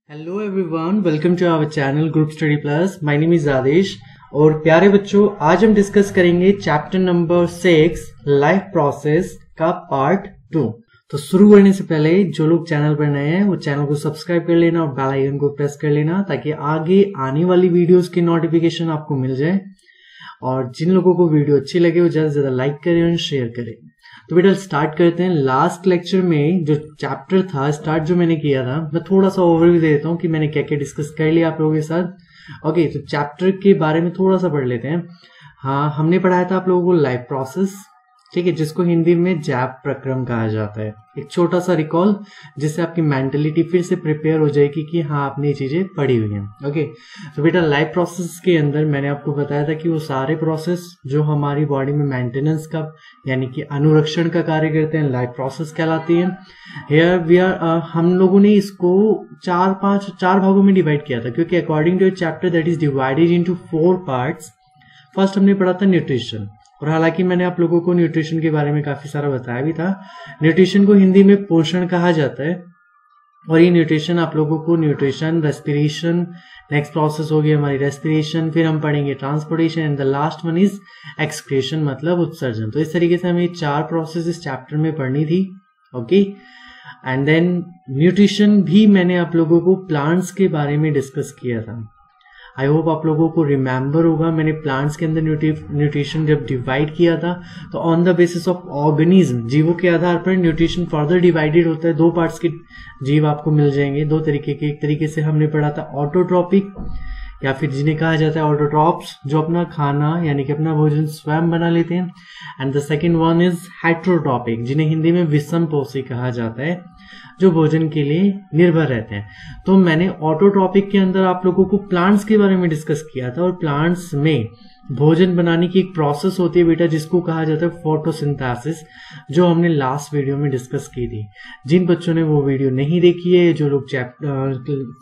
Hello everyone, welcome to our channel group study plus. My name is Adesh. और प्यारे बच्चों, आज हम डिस्कस करेंगे चैप्टर नंबर 6 लाइफ प्रोसेस का पार्ट 2। तो शुरू करने से पहले जो लोग चैनल पर नए हैं वो चैनल को सब्सक्राइब कर लेना और बेल आइकन को प्रेस कर लेना ताकि आगे आने वाली वीडियोस की नोटिफिकेशन आपको मिल जाए। और जिन लोगों को वीडियो अच्छी लगे वो ज्यादा से ज्यादा लाइक करें और शेयर करें। तो बेटा स्टार्ट करते हैं। लास्ट लेक्चर में जो चैप्टर था स्टार्ट जो मैंने किया था, मैं थोड़ा सा ओवरव्यू दे देता हूँ कि मैंने क्या क्या डिस्कस कर लिया आप लोगों के साथ। ओके, तो चैप्टर के बारे में थोड़ा सा पढ़ लेते हैं। हाँ, हमने पढ़ाया था आप लोगों को लाइफ प्रोसेस, ठीक है, जिसको हिंदी में जैप प्रक्रम कहा जाता है। एक छोटा सा रिकॉल जिससे आपकी मेंटलिटी फिर से प्रिपेयर हो जाएगी कि हाँ आपने ये चीजें पढ़ी हुई हैं। ओके, तो बेटा लाइफ प्रोसेस के अंदर मैंने आपको बताया था कि वो सारे प्रोसेस जो हमारी बॉडी में मेंटेनेंस का यानी कि अनुरक्षण का कार्य करते हैं लाइफ प्रोसेस कहलाती है। हियर वी आर हम लोगों ने इसको चार भागों में डिवाइड किया था, क्योंकि according to chapter that is divided into 4 parts. First हमने पढ़ा था न्यूट्रिशन, और हालांकि मैंने आप लोगों को न्यूट्रिशन के बारे में काफी सारा बताया भी था। न्यूट्रिशन को हिंदी में पोषण कहा जाता है। और ये न्यूट्रिशन आप लोगों को न्यूट्रिशन, रेस्पिरेशन, नेक्स्ट प्रोसेस होगी हमारी रेस्पिरेशन, फिर हम पढ़ेंगे transportation and the last one is excretion मतलब उत्सर्जन। तो इस तरीके से हमें 4 प्रोसेस इस चैप्टर में पढ़नी थी। ओके, एंड देन न्यूट्रिशन भी मैंने आप लोगों को प्लांट्स के बारे में डिस्कस किया था। आई होप आप लोगों को रिमेम्बर होगा, मैंने प्लांट्स के अंदर न्यूट्रिशन जब डिवाइड किया था तो on the basis of organism, जीवों के आधार पर न्यूट्रिशन फर्दर डिवाइडेड होता है। 2 पार्ट्स के जीव आपको मिल जाएंगे, 2 तरीके के। एक तरीके से हमने पढ़ा था ऑटोट्रॉपिक या फिर जिन्हें कहा जाता है ऑटोट्रॉप्स, जो अपना खाना यानी कि अपना भोजन स्वयं बना लेते हैं। And the second one is heterotrophic, जिन्हें हिंदी में विषमपोषी कहा जाता है, जो भोजन के लिए निर्भर रहते हैं। तो मैंने ऑटोट्रॉपिक के अंदर आप लोगों को प्लांट्स के बारे में डिस्कस किया था, और प्लांट्स में भोजन बनाने की एक प्रोसेस होती है बेटा जिसको कहा जाता है फोटोसिंथेसिस, जो हमने लास्ट वीडियो में डिस्कस की थी। जिन बच्चों ने वो वीडियो नहीं देखी है, जो लोग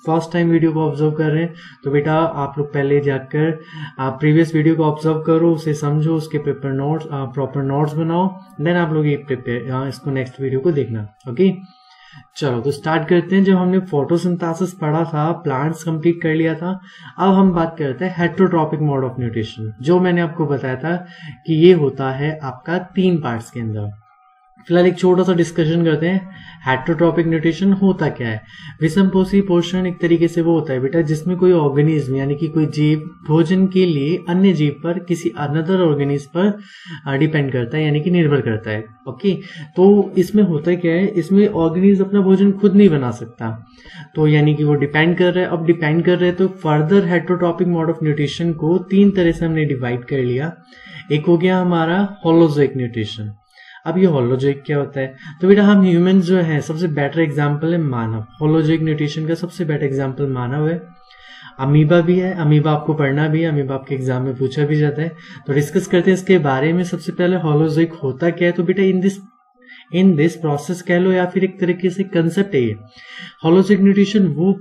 फर्स्ट टाइम वीडियो को ऑब्जर्व कर रहे हैं, तो बेटा आप लोग पहले जाकर प्रीवियस वीडियो को ऑब्जर्व करो, उसे समझो, उसके प्रॉपर नोट्स बनाओ, देन आप लोग ये इसको नेक्स्ट वीडियो को देखना। ओके, चलो तो स्टार्ट करते हैं। जब हमने फोटोसिंथेसिस पढ़ा था, प्लांट्स कंप्लीट कर लिया था, अब हम बात करते हैं हेट्रोट्रॉपिक मोड ऑफ न्यूट्रिशन, जो मैंने आपको बताया था कि ये होता है आपका 3 पार्ट्स के अंदर। फिलहाल एक छोटा सा डिस्कशन करते हैं, हेट्रोट्रॉपिक न्यूट्रिशन होता क्या है। विषमपोषी पोषण एक तरीके से वो होता है बेटा जिसमें कोई ऑर्गेनिज्म यानी कि कोई जीव भोजन के लिए अन्य जीव पर, किसी अनदर ऑर्गेनिज्म पर डिपेंड करता है यानी कि निर्भर करता है। ओके, तो इसमें होता क्या है, इसमें ऑर्गेनिज्म अपना भोजन खुद नहीं बना सकता, तो यानी कि वो डिपेंड कर रहा है। अब डिपेंड कर रहे हैं तो further heterotrophic mode of nutrition को 3 तरह से हमने डिवाइड कर लिया। एक हो गया हमारा होलोजोइक न्यूट्रिशन। अब ये होलोजोइक क्या होता है, तो बेटा हम ह्यूमन जो है सबसे बेटर एग्जांपल है मानव। होलोजोइक न्यूट्रिशन का सबसे बेटर एग्जांपल मानव है। अमीबा भी है, अमीबा आपको पढ़ना भी है, अमीबा आपके एग्जाम में पूछा भी जाता है। तो डिस्कस करते हैं इसके बारे में। सबसे पहले होलोजोइक होता क्या है, तो बेटा इन दिस प्रोसेस कह लो या फिर एक तरीके से कंसेप्ट है ये। होलोजोइक न्यूट्रिशन वो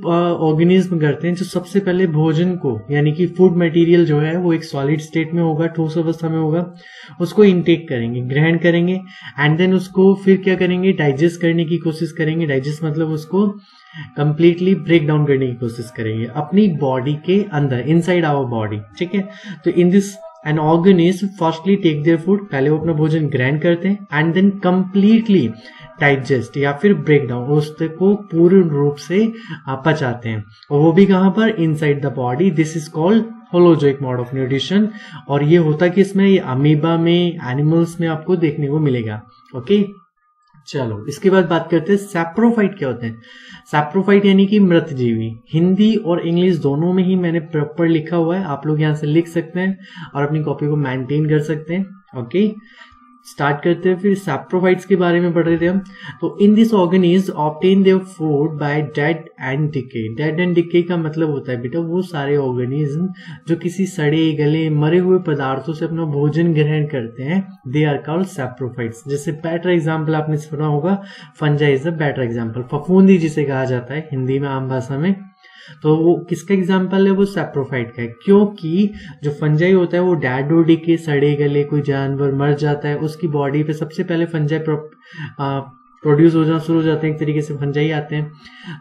ऑर्गेनिज्म करते हैं जो सबसे पहले भोजन को यानी कि फूड मटेरियल जो है वो एक सॉलिड स्टेट में होगा, ठोस अवस्था में होगा, उसको इनटेक करेंगे, ग्रहण करेंगे, एंड देन उसको फिर क्या करेंगे, डाइजेस्ट करने की कोशिश करेंगे। डाइजेस्ट मतलब उसको कंप्लीटली ब्रेक डाउन करने की कोशिश करेंगे अपनी बॉडी के अंदर, इनसाइड आवर बॉडी, ठीक है। तो in this an organism firstly take their food, पहले वो अपना भोजन ग्रहण करते हैं एंड देन कंप्लीटली डाइजेस्ट या फिर ब्रेक डाउन, उसको पूर्ण रूप से पचाते हैं, और वो भी कहां पर, inside the body. This is called holozoic mode of nutrition. और ये होता कि इसमें ये अमीबा में, एनिमल्स में आपको देखने को मिलेगा। ओके, चलो इसके बाद बात करते हैं सैप्रोफाइट क्या होते हैं। सैप्रोफाइट यानी कि मृत जीवी। हिंदी और इंग्लिश दोनों में ही मैंने प्रॉपर लिखा हुआ है, आप लोग यहां से लिख सकते हैं और अपनी कॉपी को मेंटेन कर सकते हैं। ओके, स्टार्ट करते हैं। फिर सैप्रोफाइट्स के बारे में पढ़ रहे थे हम। तो in this organism obtain their food by dead and decay. Dead and decay का मतलब होता है बेटा वो सारे ऑर्गेनिज्म जो किसी सड़े गले मरे हुए पदार्थों से अपना भोजन ग्रहण करते हैं, दे आर कॉल्ड सैप्रोफाइट्स। जैसे बेटर एग्जाम्पल आपने सुना होगा, fungi is a better example, फफूंदी जिसे कहा जाता है हिंदी में आम भाषा में। तो वो किसका एग्जाम्पल है, वो सैप्रोफाइट का है, क्योंकि जो फंजाई होता है वो डेड बॉडी के, सड़े गले कोई जानवर मर जाता है उसकी बॉडी पे सबसे पहले फंजाई प्रोड्यूस हो जाना शुरू हो जाते हैं, एक तरीके से फंजाई आते हैं।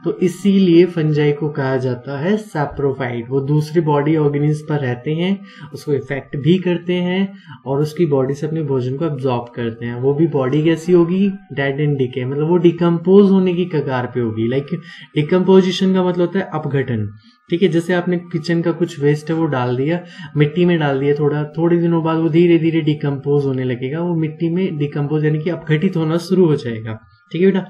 तो इसीलिए फंजाई को कहा जाता है सैप्रोफाइट। वो दूसरी बॉडी ऑर्गेनिज्म पर रहते हैं, उसको इफेक्ट भी करते हैं और उसकी बॉडी से अपने भोजन को एब्जॉर्ब करते हैं। वो भी बॉडी कैसी होगी, डेड एंड डिके, मतलब वो डिकम्पोज होने की कगार पे होगी। लाइक डिकम्पोजिशन का मतलब होता है अपघटन, ठीक है। जैसे आपने किचन का कुछ वेस्ट है वो डाल दिया, मिट्टी में डाल दिया, थोड़े दिनों बाद वो धीरे धीरे डिकम्पोज होने लगेगा, वो मिट्टी में डिकम्पोज यानी कि अपघटित होना शुरू हो जाएगा, ठीक है बेटा।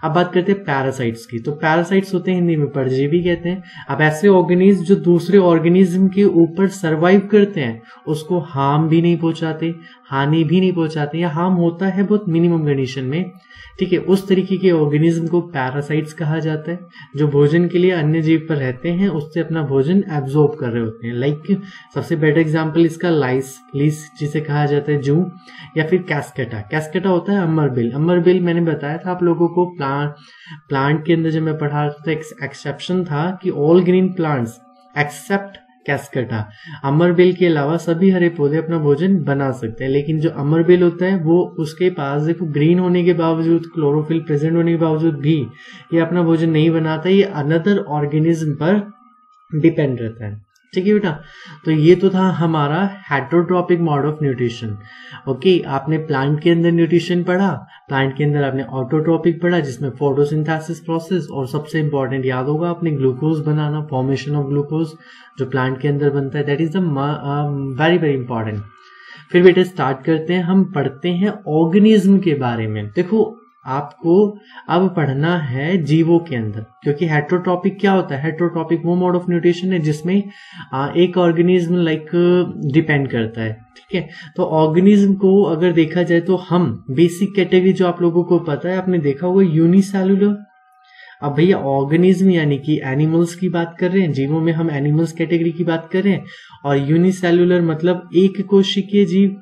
अब बात करते हैं पैरासाइट्स की। तो पैरासाइट्स होते हैं हिंदी में परजीवी कहते हैं। अब ऐसे ऑर्गेनिज्म जो दूसरे ऑर्गेनिज्म के ऊपर सरवाइव करते हैं, उसको हार्म भी नहीं पहुंचाते, हानि भी नहीं पहुंचाते, या हार्म होता है बहुत मिनिमम कंडीशन में, ठीक है। उस तरीके के ऑर्गेनिज्म को पैरासाइट्स कहा जाता है, जो भोजन के लिए अन्य जीव पर रहते हैं, उससे अपना भोजन एब्जॉर्ब कर रहे होते हैं। लाइक सबसे बेटर एग्जांपल इसका लीस जिसे कहा जाता है जू, या फिर कैस्केटा। कैस्केटा होता है अमरबिल। अमरबिल मैंने बताया था आप लोगों को, प्लांट के अंदर जब मैं पढ़ा था एक एक्सेप्शन था कि ऑल ग्रीन प्लांट्स एक्सेप्ट कैस्केटा, अमरबेल के अलावा सभी हरे पौधे अपना भोजन बना सकते हैं। लेकिन जो अमरबेल होता है वो उसके पास देखो ग्रीन होने के बावजूद, क्लोरोफिल प्रेजेंट होने के बावजूद भी ये अपना भोजन नहीं बनाता, ये अनदर ऑर्गेनिज्म पर डिपेंड रहता है, ठीक है बेटा। तो ये तो था हमारा heterotrophic mode of nutrition. Okay, आपने प्लांट के अंदर न्यूट्रिशन पढ़ा, प्लांट के अंदर आपने ऑटोट्रॉपिक पढ़ा जिसमें फोटोसिंथेसिस प्रोसेस, और सबसे इंपॉर्टेंट याद होगा आपने glucose banana, formation of glucose जो प्लांट के अंदर बनता है, that is the very very important. फिर बेटा स्टार्ट करते हैं, हम पढ़ते हैं ऑर्गेनिज्म के बारे में। देखो आपको अब पढ़ना है जीवों के अंदर, क्योंकि हेटरोट्रॉपिक क्या होता है, हेटरोट्रॉपिक वो मोड ऑफ न्यूट्रिशन है जिसमें एक ऑर्गेनिज्म लाइक डिपेंड करता है, ठीक है। तो ऑर्गेनिज्म को अगर देखा जाए तो हम बेसिक कैटेगरी जो आप लोगों को पता है, आपने देखा होगा यूनिसेलुलर। अब भैया ऑर्गेनिज्म यानी कि एनिमल्स की बात कर रहे हैं, जीवों में हम एनिमल्स कैटेगरी की बात कर रहे हैं, और यूनिसेलुलर मतलब एक कोशिकीय जीव,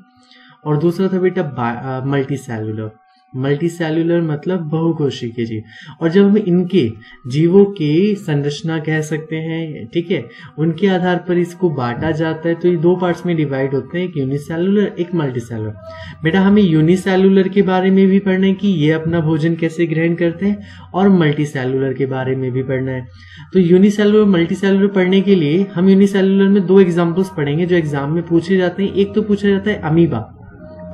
और दूसरा था बेटा मल्टीसेलुलर। मल्टीसेलुलर मतलब बहुकोशिकीय जीव। और जब हम इनके जीवों की संरचना कह सकते हैं, ठीक है, उनके आधार पर इसको बांटा जाता है, तो ये दो पार्ट्स में डिवाइड होते हैं, एक यूनिसेलुलर एक मल्टीसेलुलर। बेटा हमें यूनिसेलुलर के बारे में भी पढ़ना है कि ये अपना भोजन कैसे ग्रहण करते हैं, और मल्टीसेलुलर के बारे में भी पढ़ना है। तो यूनिसेलुलर मल्टीसेलुलर पढ़ने के लिए हम यूनिसेलुलर में दो एग्जाम्पल्स पढ़ेंगे जो एग्जाम में पूछे जाते हैं। एक तो पूछा जाता है अमीबा,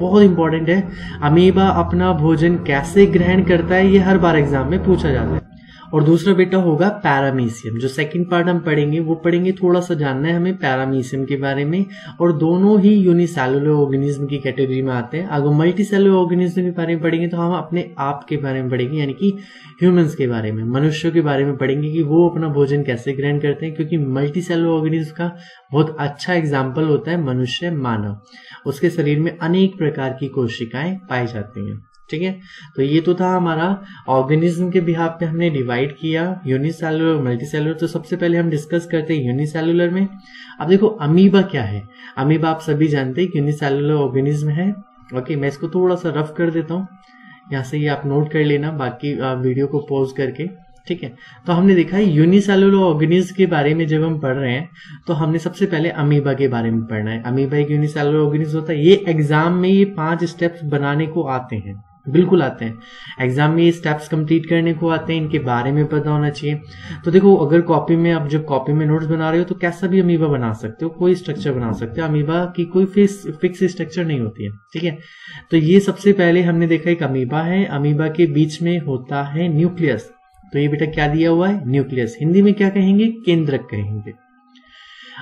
बहुत इंपॉर्टेंट है, अमीबा अपना भोजन कैसे ग्रहण करता है, ये हर बार एग्जाम में पूछा जाता है। और दूसरा बेटा होगा पैरामीशियम, जो सेकंड पार्ट हम पढ़ेंगे वो पढ़ेंगे, थोड़ा सा जानना है हमें पैरामीशियम के बारे में। और दोनों ही यूनिसेलुलर ऑर्गेनिज्म की कैटेगरी में आते हैं। अगर मल्टीसेलुलर ऑर्गेनिज्म के बारे में पढ़ेंगे तो हम अपने आप के बारे में पढ़ेंगे, यानी कि ह्यूमंस के बारे में, मनुष्यों के बारे में पढ़ेंगे कि वो अपना भोजन कैसे ग्रहण करते हैं। क्योंकि मल्टीसेलुलर ऑर्गेनिज्म का बहुत अच्छा एग्जाम्पल होता है मनुष्य, मानव। उसके शरीर में अनेक प्रकार की कोशिकाएं पाई जाती हैं, ठीक है। तो ये तो था हमारा ऑर्गेनिज्म के बिहाफ पे हमने डिवाइड किया यूनिसेलुलर मल्टीसेलुलर। तो सबसे पहले हम डिस्कस करते हैं यूनिसेलुलर में। अब देखो अमीबा क्या है। अमीबा आप सभी जानते हैं यूनिसेलुलर ऑर्गेनिज्म है। ओके, मैं इसको थोड़ा सा रफ कर देता हूँ, यहाँ से ये आप नोट कर लेना बाकी वीडियो को पॉज करके, ठीक है। तो हमने देखा है यूनिसेलुलर ऑर्गेनिज्म के बारे में जब हम पढ़ रहे हैं तो हमने सबसे पहले अमीबा के बारे में पढ़ना है। अमीबा एक यूनिसेलुलर ऑर्गेनिज्म होता है। ये एग्जाम में ये 5 स्टेप्स बनाने को आते हैं, बिल्कुल आते हैं एग्जाम में, ये स्टेप्स कंप्लीट करने को आते हैं, इनके बारे में पता होना चाहिए। तो देखो अगर कॉपी में आप जब कॉपी में नोट्स बना रहे हो तो कैसा भी अमीबा बना सकते हो, कोई स्ट्रक्चर बना सकते हो। अमीबा की कोई फिक्स स्ट्रक्चर नहीं होती है, ठीक है। तो ये सबसे पहले हमने देखा एक अमीबा है। अमीबा के बीच में होता है न्यूक्लियस। तो ये बेटा क्या दिया हुआ है, न्यूक्लियस। हिंदी में क्या कहेंगे, केंद्रक कहेंगे।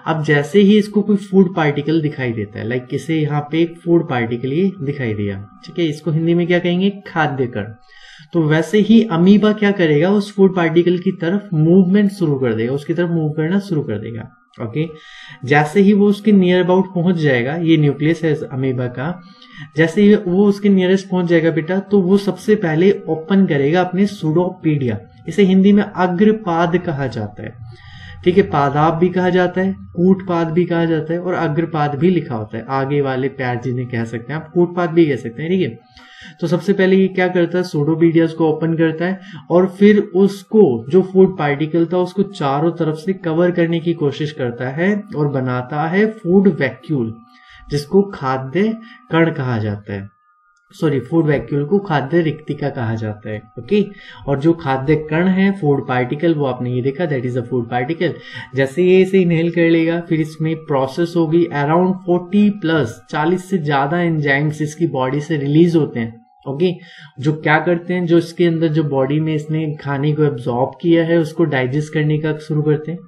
अब जैसे ही इसको कोई फूड पार्टिकल दिखाई देता है, लाइक इसे यहाँ पे एक फूड पार्टिकल ये दिखाई दिया, ठीक है, इसको हिंदी में क्या कहेंगे, खाद्य कण। तो वैसे ही अमीबा क्या करेगा, उस फूड पार्टिकल की तरफ मूवमेंट शुरू कर देगा, उसकी तरफ मूव करना शुरू कर देगा। ओके, जैसे ही वो उसके नियर अबाउट पहुंच जाएगा, ये न्यूक्लियस है अमीबा का, जैसे ही वो उसके नियरेस्ट पहुंच जाएगा बेटा, तो वो सबसे पहले ओपन करेगा अपने सूडोपीडिया। इसे हिंदी में अग्रपाद कहा जाता है, ठीक है। पादाप भी कहा जाता है, कूटपाद भी कहा जाता है, और अग्रपाद भी लिखा होता है, आगे वाले पैर जिन्हें कह सकते हैं आप, कूटपाद भी कह सकते हैं, ठीक है। तो सबसे पहले ये क्या करता है, सूडोपीडिया को ओपन करता है, और फिर उसको जो फूड पार्टिकल था उसको चारों तरफ से कवर करने की कोशिश करता है और बनाता है फूड वैक्यूल, जिसको खाद्य कण कहा जाता है, फूड वैक्यूल को खाद्य रिक्तिका कहा जाता है। ओके, और जो खाद्य कण है फूड पार्टिकल, वो आपने ये देखा that is a food particle. जैसे ये इसे इनहेल कर लेगा, फिर इसमें प्रोसेस होगी, अराउंड 40 से ज्यादा एंजाइम्स इसकी बॉडी से रिलीज होते हैं। ओके, जो क्या करते हैं, जो इसके अंदर जो बॉडी में इसने खाने को एब्जॉर्ब किया है उसको डाइजेस्ट करने का शुरू करते हैं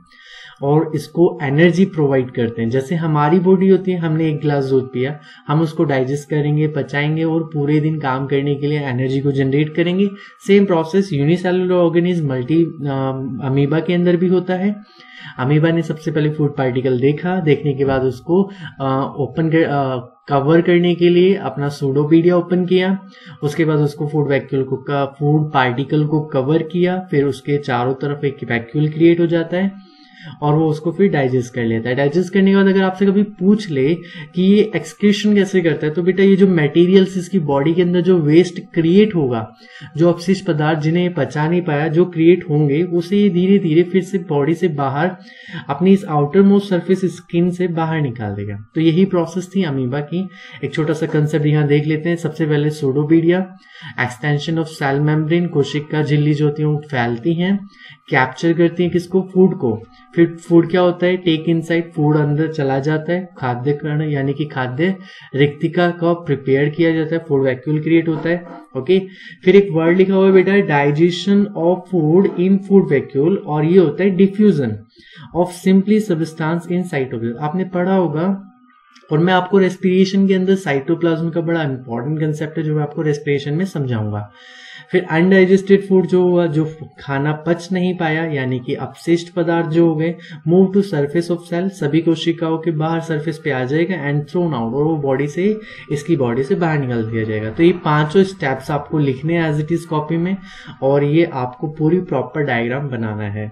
और इसको एनर्जी प्रोवाइड करते हैं। जैसे हमारी बॉडी होती है, हमने एक गिलास दूध पिया, हम उसको डाइजेस्ट करेंगे, पचाएंगे और पूरे दिन काम करने के लिए एनर्जी को जनरेट करेंगे। Same process unicellular organism amoeba के अंदर भी होता है। अमीबा ने सबसे पहले फूड पार्टिकल देखा, देखने के बाद उसको कवर करने के लिए अपना सूडोपीडिया ओपन किया, उसके बाद उसको फूड पार्टिकल को कवर किया, फिर उसके चारों तरफ एक वैक्यूल क्रिएट हो जाता है और वो उसको फिर डाइजेस्ट कर लेता है। डाइजेस्ट करने के बाद अगर आपसे कभी पूछ ले कि ये एक्सक्रीशन कैसे करता है, तो बेटा ये जो मटेरियल्स इसकी बॉडी के अंदर जो वेस्ट क्रिएट होगा, जो अपशिष्ट पदार्थ जिन्हें पचा नहीं पाया जो क्रिएट होंगे, उसे ये धीरे धीरे फिर से बॉडी से बाहर अपनी इस आउटर मोस्ट सरफेस स्किन से बाहर निकाल देगा। तो यही प्रोसेस थी अमीबा की। एक छोटा सा कंसेप्ट यहाँ देख लेते हैं। सबसे पहले सूडोपीडिया, एक्सटेंशन ऑफ सेल मेम्ब्रेन, कोशिका झिल्ली जो होती है वो फैलती हैं, कैप्चर करती हैं किसको, फूड को। फिर फूड क्या होता है, टेक इनसाइड, फूड अंदर चला जाता है, खाद्य कण यानी कि खाद्य रिक्तिका का प्रिपेयर किया जाता है, फूड वैक्यूल क्रिएट होता है। ओके, फिर एक वर्ड लिखा हुआ है बेटा, digestion of food in food vacuole, और ये होता है diffusion of simply substance in cytoplasm. आपने पढ़ा होगा, और मैं आपको रेस्पिरेशन के अंदर साइटोप्लाज्म का बड़ा इंपॉर्टेंट कंसेप्ट है जो मैं आपको रेस्पिरेशन में समझाऊंगा। फिर अनडाइजेस्टेड फूड जो हुआ, जो खाना पच नहीं पाया यानी कि अपशिष्ट पदार्थ जो हो गए, move to surface of cell, सभी कोशिकाओं के बाहर सरफेस पे आ जाएगा एंड थ्रोन आउट, और वो इसकी बॉडी से बाहर निकाल दिया जाएगा। तो ये पांचों स्टेप्स आपको लिखने हैं एज इट इज कॉपी में, और ये आपको पूरी प्रॉपर डायग्राम बनाना है।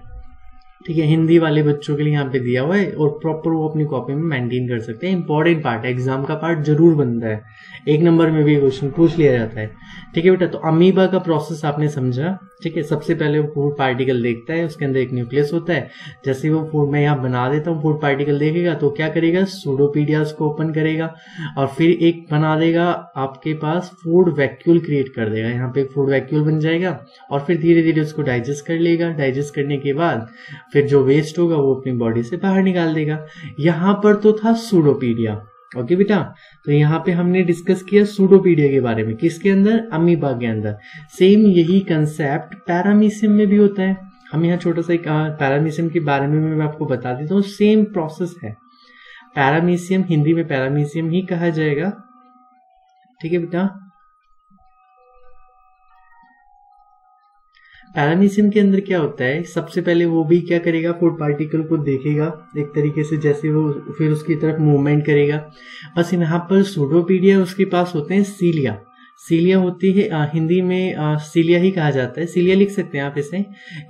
ठीक है, हिंदी वाले बच्चों के लिए यहाँ पे दिया हुआ है और प्रॉपर वो अपनी कॉपी में मेंटेन कर सकते हैं। इंपॉर्टेंट पार्ट है, एग्जाम का पार्ट जरूर बनता है, 1 नंबर में भी क्वेश्चन पूछ लिया जाता है। ठीक है बेटा, तो अमीबा का प्रोसेस आपने समझा। ठीक है, सबसे पहले वो फूड पार्टिकल देखता है, उसके अंदर एक न्यूक्लियस होता है। जैसे वो फूड मैं यहाँ बना देता हूँ, फूड पार्टिकल देखेगा तो क्या करेगा, सूडोपीडियास को ओपन करेगा और फिर एक बना देगा आपके पास फूड वैक्यूल क्रिएट कर देगा। यहाँ पे एक फूड वैक्यूल बन जाएगा और फिर धीरे धीरे उसको डाइजेस्ट कर लेगा। डाइजेस्ट करने के बाद फिर जो वेस्ट होगा वो अपनी बॉडी से बाहर निकाल देगा। यहां पर तो था सूडोपीडिया। ओके बेटा, तो यहाँ पे हमने डिस्कस किया सूडोपीडिया के बारे में, किसके अंदर, अमीबा के अंदर। सेम यही कंसेप्ट पैरामीशियम में भी होता है। हम यहाँ छोटा सा पैरामीशियम के बारे में मैं आपको बता देता हूँ। सेम प्रोसेस है, पैरामीशियम, हिंदी में पैरामीशियम ही कहा जाएगा। ठीक है बेटा, पैरामीशियम के अंदर क्या होता है, सबसे पहले वो भी क्या करेगा, फूड पार्टिकल को देखेगा एक तरीके से, जैसे वो फिर उसकी तरफ मूवमेंट करेगा। बस यहाँ पर सूडोपीडिया उसके पास होते हैं सीलिया। सीलिया होती है हिंदी में सीलिया ही कहा जाता है, सीलिया लिख सकते हैं आप इसे,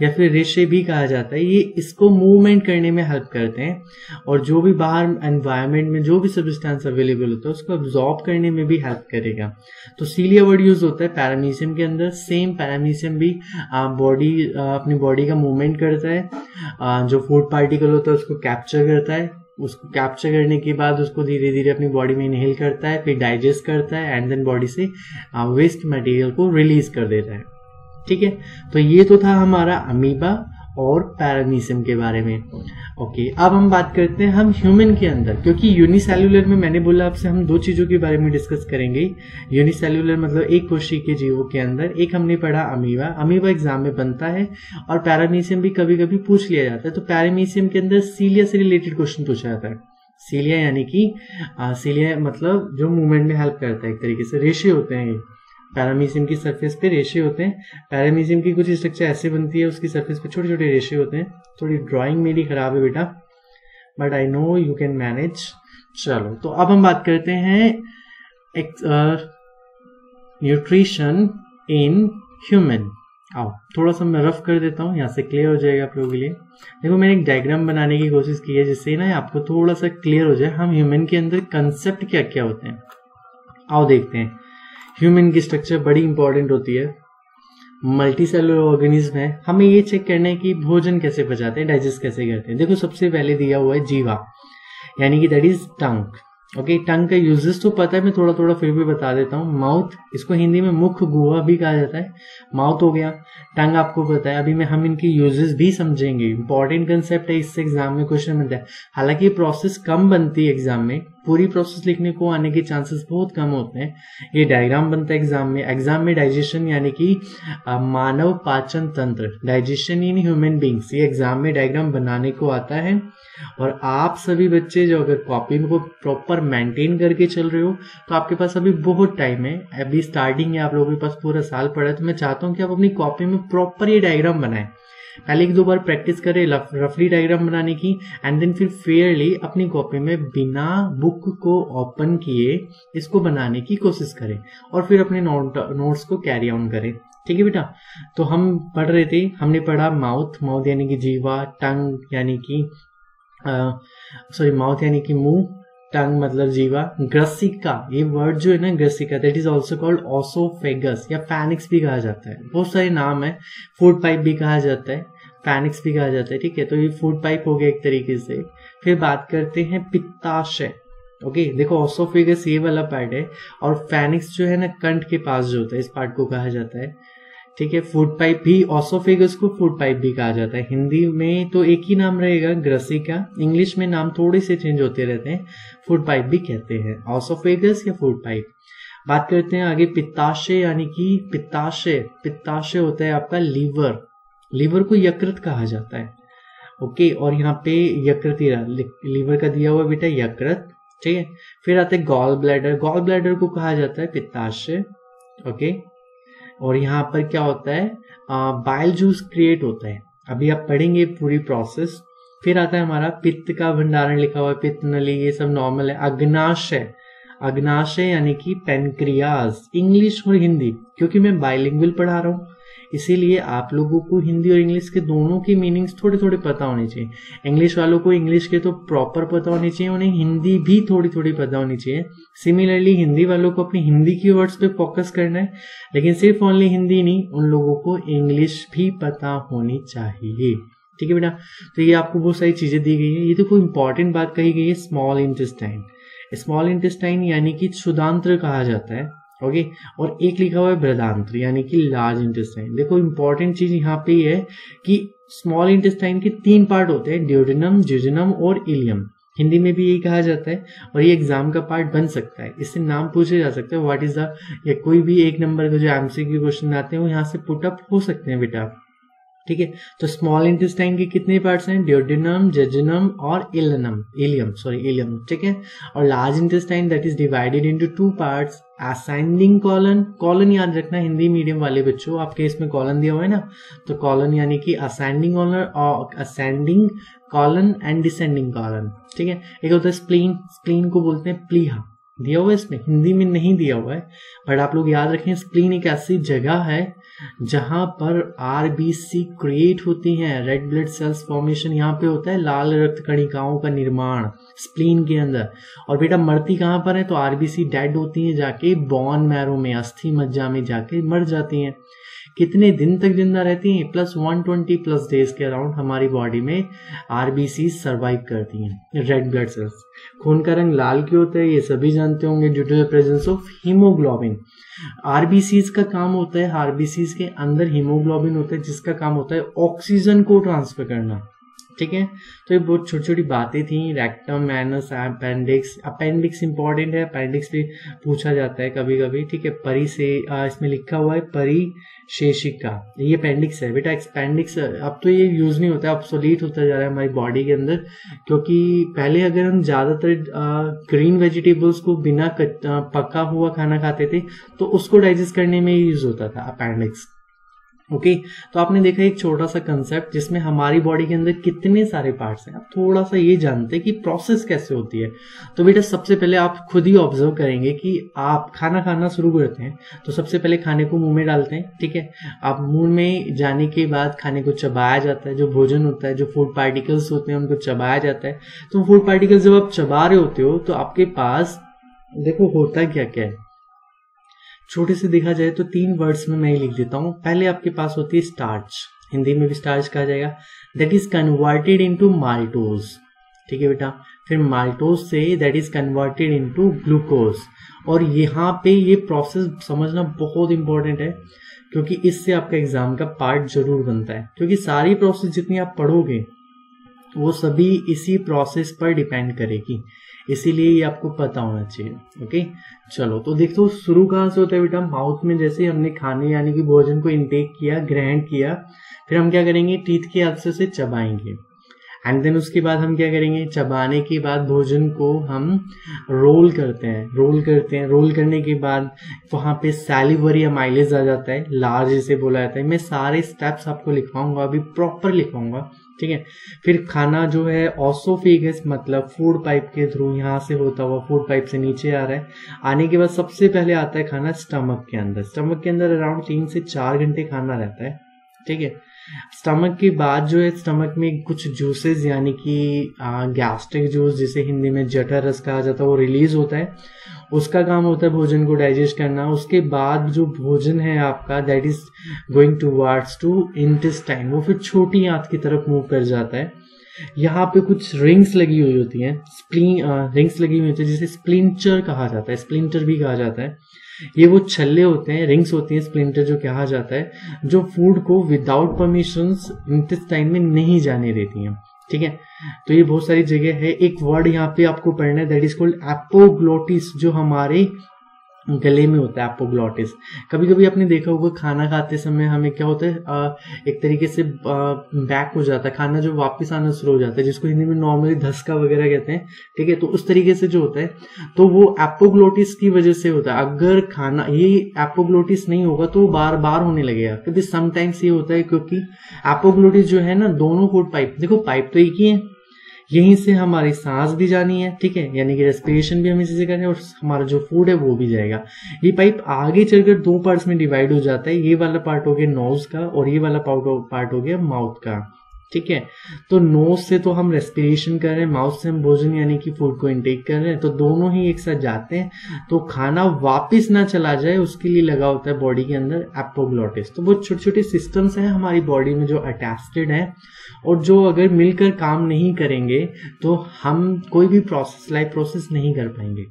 या फिर रेशे भी कहा जाता है। ये इसको मूवमेंट करने में हेल्प करते हैं और जो भी बाहर एनवायरनमेंट में जो भी सब्सटेंस अवेलेबल होता है उसको अब्जॉर्ब करने में भी हेल्प करेगा। तो सीलिया वर्ड यूज होता है पैरामीशियम के अंदर। सेम पैरामीशियम भी अपनी बॉडी का मूवमेंट करता है, जो फूड पार्टिकल होता है उसको कैप्चर करता है, उसको कैप्चर करने के बाद उसको धीरे धीरे अपनी बॉडी में इनहेल करता है, फिर डाइजेस्ट करता है एंड देन बॉडी से वेस्ट मटेरियल को रिलीज कर देता है। ठीक है, तो ये तो था हमारा अमीबा और पैरामीशियम के बारे में। ओके, अब हम बात करते हैं हम ह्यूमन के अंदर, क्योंकि यूनिसेल्युलर में मैंने बोला आपसे हम 2 चीजों के बारे में डिस्कस करेंगे। यूनिसेल्युलर मतलब एक कोशिका के जीवों के अंदर, एक हमने पढ़ा अमीबा। अमीबा एग्जाम में बनता है और पैरामीशियम भी कभी कभी पूछ लिया जाता है। तो पैरामीशियम के अंदर सीलिया से रिलेटेड क्वेश्चन पूछा जाता है। सीलिया यानी कि सीलिया मतलब जो मूवमेंट में हेल्प करता है, एक तरीके से रेशे होते हैं। पैरामीशियम की सरफेस पे रेशे होते हैं। पैरामीशियम की कुछ स्ट्रक्चर ऐसे बनती है, उसकी सरफेस पे छोटे छोटे रेशे होते हैं। थोड़ी ड्राइंग मेरी खराब है बेटा, but I know you can manage. चलो, तो अब हम बात करते हैं न्यूट्रिशन इन ह्यूमन। आओ थोड़ा सा मैं रफ कर देता हूँ, यहाँ से क्लियर हो जाएगा आप लोगों के लिए। देखो, मैंने एक डायग्राम बनाने की कोशिश की है जिससे ना आपको थोड़ा सा क्लियर हो जाए हम ह्यूमन के अंदर कंसेप्ट क्या क्या होते हैं। आओ देखते हैं। ह्यूमन की स्ट्रक्चर बड़ी इंपॉर्टेंट होती है, मल्टी सेलुलर ऑर्गेनिज्म है। हमें ये चेक करना है कि भोजन कैसे पचाते हैं, डाइजेस्ट कैसे करते हैं। देखो, सबसे पहले दिया हुआ है जीवा, यानी कि दैट इज टंग। ओके, टंग का यूजेस तो पता है, मैं थोड़ा थोड़ा फिर भी बता देता हूँ। माउथ, इसको हिंदी में मुख गुहा भी कहा जाता है, माउथ हो गया। टंग आपको पता है, अभी में हम इनके यूजेस भी समझेंगे। इंपॉर्टेंट कंसेप्ट है, इससे एग्जाम में क्वेश्चन बनता है। हालांकि ये प्रोसेस कम बनती है एग्जाम में, पूरी प्रोसेस लिखने को आने के चांसेस बहुत कम होते हैं। ये डायग्राम बनता है एग्जाम में। एग्जाम में डाइजेशन यानी कि मानव पाचन तंत्र, डाइजेशन इन ह्यूमन बींग्स, ये एग्जाम में डायग्राम बनाने को आता है। और आप सभी बच्चे जो अगर कॉपी को प्रॉपर मेंटेन करके चल रहे हो तो आपके पास अभी बहुत टाइम है, अभी स्टार्टिंग है, आप लोगों के पास पूरा साल पड़ा है। तो मैं चाहता हूं कि आप अपनी कॉपी में प्रॉपर ये डायग्राम बनाएं। पहले एक दो बार प्रैक्टिस करें रफली डायग्राम बनाने की, एंड देन फिर फेयरली अपनी कॉपी में बिना बुक को ओपन किए इसको बनाने की कोशिश करें, और फिर अपने नोट्स को कैरी ऑन करें। ठीक है बेटा, तो हम पढ़ रहे थे, हमने पढ़ा माउथ, माउथ यानी कि जीवा, टंग यानी कि माउथ यानी कि मुंह, टंग मतलब जीवा, ग्रसिका, ये वर्ड जो है ना ग्रसिका, that is also called oesophagus या फैनिक्स भी कहा जाता है, बहुत सारे नाम है। फूड पाइप भी कहा जाता है, फैनिक्स भी कहा जाता है। ठीक है, तो ये फूड पाइप हो गया एक तरीके से। फिर बात करते हैं पित्ताशय। ओके, देखो ओसोफेगस ये वाला पार्ट है, और फैनिक्स जो है ना कंठ के पास जो होता है, इस पार्ट को कहा जाता है। ठीक है, फूड पाइप भी, ओसोफेगस को फूड पाइप भी कहा जाता है। हिंदी में तो एक ही नाम रहेगा ग्रसिका, इंग्लिश में नाम थोड़े से चेंज होते रहते हैं, फूड पाइप भी कहते हैं, ओसोफेगस या फूड पाइप। बात करते हैं आगे पित्ताशय यानी कि पित्ताशय होता है आपका लीवर, लीवर को यकृत कहा जाता है। ओके, और यहाँ पे यकृत लीवर का दिया हुआ बेटा यकृत। ठीक है, फिर आता है गॉल ब्लैडर, गॉल ब्लैडर को कहा जाता है पित्ताशय। ओके, और यहाँ पर क्या होता है, बाइल जूस क्रिएट होता है, अभी आप पढ़ेंगे पूरी प्रोसेस। फिर आता है हमारा पित्त का भंडारण लिखा हुआ है, पित्त नली, ये सब नॉर्मल है। अग्नाशय, अग्नाशय यानी कि पेनक्रियाज, इंग्लिश और हिंदी, क्योंकि मैं बाइलिंगुअल पढ़ा रहा हूँ इसीलिए आप लोगों को हिंदी और इंग्लिश के दोनों की मीनिंग्स थोड़े थोड़े पता होने चाहिए। इंग्लिश वालों को इंग्लिश के तो प्रॉपर पता होने चाहिए, उन्हें हिंदी भी थोड़ी थोड़ी पता होनी चाहिए। सिमिलरली हिंदी वालों को अपनी हिंदी की वर्ड्स पे फोकस करना है, लेकिन सिर्फ ओनली हिंदी नहीं, उन लोगों को इंग्लिश भी पता होनी चाहिए। ठीक है बेटा, तो ये आपको बहुत सारी चीजें दी गई है। ये तो कोई इंपॉर्टेंट बात कही गई है, स्मॉल इंटेस्टाइन, स्मॉल इंटेस्टाइन यानी कि क्षुधांत्र कहा जाता है। ओके, और एक लिखा हुआ है बृहदांत्र यानी कि लार्ज इंटेस्टाइन। देखो इंपॉर्टेंट चीज यहाँ पे ये है कि स्मॉल इंटेस्टाइन के 3 पार्ट होते हैं, ड्यूडेनम, जिजोनम और इलियम। हिंदी में भी यही कहा जाता है, और ये एग्जाम का पार्ट बन सकता है, इससे नाम पूछे जा सकते हैं, व्हाट इज द, या कोई भी 1 नंबर का जो एमसीक्यू क्वेश्चन आते हैं वो यहाँ से पुट अप हो सकते हैं बेटा। ठीक है, तो स्मॉल इंटेस्टाइन के कितने पार्ट्स हैं, ड्यूडेनम, जेजुनम और इलियम। ठीक है, और large intestine that is divided into 2 parts, ascending colon, colon याद रखना हिंदी मीडियम वाले बच्चों, आपके इसमें कॉलन दिया हुआ है ना, तो कॉलन यानी कि ascending colon and descending colon. ठीक है, एक होता है स्प्लीन, स्प्लीन को बोलते हैं प्लीहा, दिया हुआ है इसमें, हिंदी में नहीं दिया हुआ है, बट आप लोग याद रखें स्प्लीन एक ऐसी जगह है जहां पर आरबीसी क्रिएट होती हैं, रेड ब्लड सेल्स फॉर्मेशन यहाँ पे होता है, लाल रक्त कणिकाओं का निर्माण स्प्लीन के अंदर। और बेटा मरती कहां पर है, तो आरबीसी डेड होती हैं जाके बोन मैरो में, अस्थि मज्जा में जाके मर जाती हैं। कितने दिन तक जिंदा रहती हैं, +120+ डेज के अराउंड हमारी बॉडी में आरबीसी सर्वाइव करती हैं। रेड ब्लड सेल्स, खून का रंग लाल क्यों होता है ये सभी जानते होंगे, due to the presence of haemoglobin. RBCs का काम होता है, आरबीसीज के अंदर हीमोग्लोबिन होता है जिसका काम होता है ऑक्सीजन को ट्रांसफर करना। ठीक है, तो ये बहुत छोटी छोटी बातें थी, rectum, anus, appendix. Appendix important है, अपेंडिक्स भी पूछा जाता है कभी कभी। ठीक है, परी से इसमें लिखा हुआ है परिशेषिका, ये अपेंडिक्स है बेटा। एक्सपेंडिक्स अब तो ये यूज नहीं होता है, ऑब्सोलीट होता जा रहा है हमारी बॉडी के अंदर, क्योंकि पहले अगर हम ज्यादातर ग्रीन वेजिटेबल्स को बिना पका हुआ खाना खाते थे तो उसको डाइजेस्ट करने में यूज होता था अपेंडिक्स। ओके, तो आपने देखा एक छोटा सा कंसेप्ट जिसमें हमारी बॉडी के अंदर कितने सारे पार्ट्स हैं। आप थोड़ा सा ये जानते हैं कि प्रोसेस कैसे होती है। तो बेटा सबसे पहले आप खुद ही ऑब्जर्व करेंगे कि आप खाना खाना शुरू करते हैं तो सबसे पहले खाने को मुंह में डालते हैं। ठीक है, आप मुंह में जाने के बाद खाने को चबाया जाता है, जो भोजन होता है, जो फूड पार्टिकल्स होते हैं उनको चबाया जाता है। तो फूड पार्टिकल्स जब आप चबा रहे होते हो तो आपके पास देखो होता क्या क्या है, छोटे से देखा जाए तो 3 वर्ड्स में मैं लिख देता हूं। पहले आपके पास होती है स्टार्च, हिंदी में भी स्टार्च कहा जाएगा, that is converted into maltose. ठीक है बेटा। फिर maltose say that is converted into glucose. और यहाँ पे ये प्रोसेस समझना बहुत इंपॉर्टेंट है, क्योंकि इससे आपका एग्जाम का पार्ट जरूर बनता है, क्योंकि सारी प्रोसेस जितनी आप पढ़ोगे वो सभी इसी प्रोसेस पर डिपेंड करेगी, इसीलिए ये आपको पता होना चाहिए। ओके चलो, तो देखो शुरू कहाँ से होता है बेटा, माउथ में। जैसे हमने खाने यानी कि भोजन को इंटेक किया, ग्रहण किया, फिर हम क्या करेंगे, टीथ की हेल्प से उसे चबाएंगे। एंड देन उसके बाद हम क्या करेंगे, चबाने के बाद भोजन को हम रोल करते हैं। रोल करने के बाद वहां पे सैलिवरी अमाइलेज आ जाता है, लार्ज जिसे बोला जाता है। मैं सारे स्टेप्स आपको लिखवाऊंगा, अभी प्रॉपर लिखवाऊंगा, ठीक है। फिर खाना जो है ऑसोफेगस मतलब फूड पाइप के थ्रू यहाँ से होता हुआ फूड पाइप से नीचे आ रहा है। आने के बाद सबसे पहले आता है खाना स्टमक के अंदर। स्टमक के अंदर अराउंड 3 से 4 घंटे खाना रहता है, ठीक है। स्टमक के बाद जो है स्टमक में कुछ जूसेस यानी कि गैस्ट्रिक जूस, जिसे हिंदी में जठर रस कहा जाता है, वो रिलीज होता है। उसका काम होता है भोजन को डाइजेस्ट करना। उसके बाद जो भोजन है आपका that is going towards to intestine, वो फिर छोटी आंत की तरफ मूव कर जाता है। यहाँ पे कुछ रिंग्स लगी हुई होती हैं, रिंग्स लगी हुई होती है जिसे स्प्लिंटर कहा जाता है, स्प्लिंटर भी कहा जाता है। ये वो छल्ले होते हैं, रिंग्स होती हैं, स्प्लिंटर जो कहा जाता है, जो फूड को विदाउट परमिशंस इंटेस्टाइन में नहीं जाने देती हैं, ठीक है। तो ये बहुत सारी जगह है। एक वर्ड यहाँ पे आपको पढ़ना है दैट इज कॉल्ड एपोग्लोटिस, जो हमारे गले में होता है एपोग्लोटिस। कभी कभी आपने देखा होगा खाना खाते समय हमें क्या होता है, एक तरीके से बैक हो जाता है खाना, जो वापस आना शुरू हो जाता है, जिसको हिंदी में नॉर्मली धसका वगैरह कहते हैं, ठीक है। तो उस तरीके से जो होता है तो वो एपोग्लोटिस की वजह से होता है। अगर खाना ये एपोग्लोटिस नहीं होगा तो बार बार होने लगेगा। कभी समटाइम्स ये होता है क्योंकि एपोग्लोटिस जो है ना, दोनों फूड पाइप, देखो पाइप तो एक ही है, यहीं से हमारी सांस भी जानी है, ठीक है, यानी कि रेस्पिरेशन भी हम इसी से करें और हमारा जो फूड है वो भी जाएगा। ये पाइप आगे चलकर 2 पार्ट्स में डिवाइड हो जाता है। ये वाला पार्ट हो गया नोज का और ये वाला पार्ट हो गया माउथ का, ठीक है। तो नोज से तो हम रेस्पिरेशन कर रहे हैं, माउथ से हम भोजन यानी कि फूड को इंटेक कर रहे हैं, तो दोनों ही एक साथ जाते हैं। तो खाना वापिस ना चला जाए उसके लिए लगा होता है बॉडी के अंदर एपोग्लोटिस। तो वो छोटे छोटे सिस्टम्स हैं हमारी बॉडी में जो अटैच्ड है, और जो अगर मिलकर काम नहीं करेंगे तो हम कोई भी प्रोसेस, लाइफ प्रोसेस नहीं कर पाएंगे।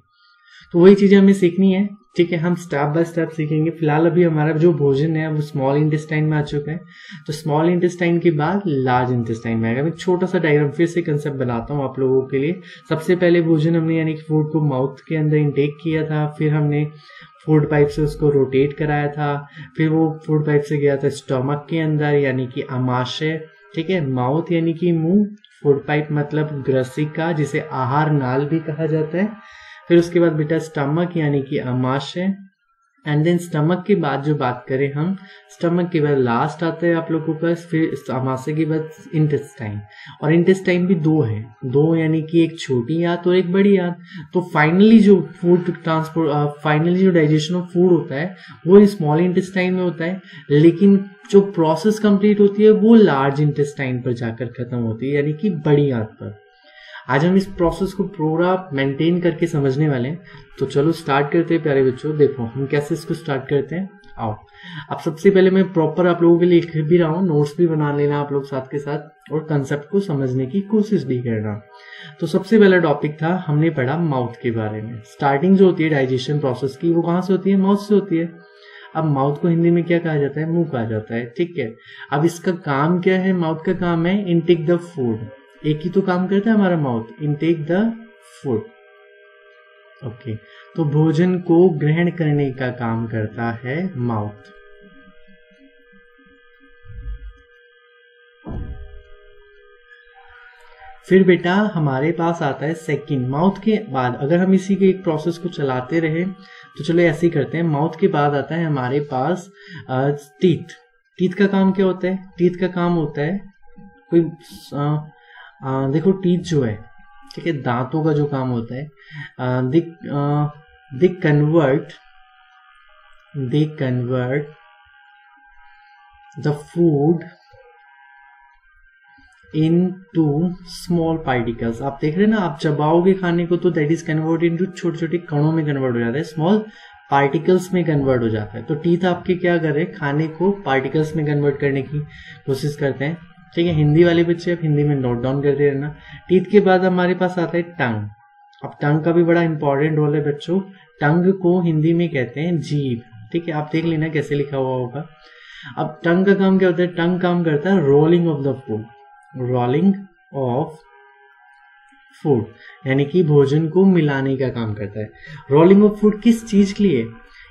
तो वही चीजें हमें सीखनी है, ठीक है। हम स्टेप बाय स्टेप सीखेंगे। फिलहाल अभी हमारा जो भोजन है वो स्मॉल इंटेस्टाइन में आ चुका है, तो स्मॉल इंटेस्टाइन के बाद लार्ज इंटेस्टाइन में आएगा। मैं छोटा सा डायग्राम फिर से कंसेप्ट बनाता हूँ आप लोगों के लिए। सबसे पहले भोजन हमने यानी कि फूड को माउथ के अंदर इंटेक किया था, फिर हमने फूड पाइप से उसको रोटेट कराया था, फिर वो फूड पाइप से गया था स्टमक के अंदर यानी कि आमाशय, ठीक है। माउथ यानी कि मुंह, फूड पाइप मतलब ग्रसिका जिसे आहार नाल भी कहा जाता है। फिर उसके बाद बेटा स्टमक यानी कि आमाशय, एंड देन स्टमक के बाद जो बात करें हम, स्टमक के बाद लास्ट आता है आप लोगों का, फिर आमाशय के बाद इंटेस्टाइन। और इंटेस्टाइन भी 2 है, 2 यानी कि एक छोटी आंत और एक बड़ी आंत। तो फाइनली जो फूड ट्रांसपोर्ट, फाइनली जो डाइजेशन ऑफ फूड होता है वो स्मॉल इंटेस्टाइन में होता है, लेकिन जो प्रोसेस कंप्लीट होती है वो लार्ज इंटेस्टाइन पर जाकर खत्म होती है यानी कि बड़ी आंत पर। आज हम इस प्रोसेस को पूरा मेंटेन करके समझने वाले हैं। तो चलो स्टार्ट करते हैं प्यारे बच्चों। देखो हम कैसे इसको स्टार्ट करते हैं, आओ। अब सबसे पहले मैं प्रॉपर आप लोगों के लिए लिख भी रहा हूँ, नोट्स भी बना लेना आप लोग साथ के साथ, और कंसेप्ट को समझने की कोशिश भी करना। तो सबसे पहला टॉपिक था, हमने पढ़ा माउथ के बारे में। स्टार्टिंग जो होती है डाइजेशन प्रोसेस की वो कहाँ से होती है, माउथ से होती है। अब माउथ को हिंदी में क्या कहा जाता है, मुंह कहा जाता है, ठीक है। अब इसका काम क्या है, माउथ का काम है इनटेक द फूड। एक ही तो काम करता है हमारा mouth, intake the food, okay. तो भोजन को ग्रहण करने का काम करता है माउथ। फिर बेटा हमारे पास आता है सेकंड, माउथ के बाद अगर हम इसी के एक प्रोसेस को चलाते रहे तो चलो ऐसे ही करते हैं। माउथ के बाद आता है हमारे पास टीथ। टीथ का काम क्या होता है, टीथ का काम होता है कोई देखो टीथ जो है, ठीक है, दांतों का जो काम होता है, they convert the food into small particles. आप देख रहे हैं ना, आप चबाओगे खाने को तो दैट इज कन्वर्ट इनटू छोटे छोटे कणों में कन्वर्ट हो जाता है, स्मॉल पार्टिकल्स में कन्वर्ट हो जाता है। तो टीथ आपके क्या कर रहे हैं, खाने को पार्टिकल्स में कन्वर्ट करने की कोशिश करते हैं, ठीक है, हिंदी वाले बच्चे आप हिंदी में नोट डाउन करते रहना। टीथ के बाद हमारे पास आता है टंग। अब टंग का भी बड़ा इंपॉर्टेंट रोल है बच्चों। टंग को हिंदी में कहते हैं जीभ। ठीक है, आप देख लेना कैसे लिखा हुआ होगा। अब टंग का काम क्या होता है? टंग काम करता है rolling of the food, rolling of food यानी कि भोजन को मिलाने का काम करता है। रोलिंग ऑफ फूड किस चीज के लिए?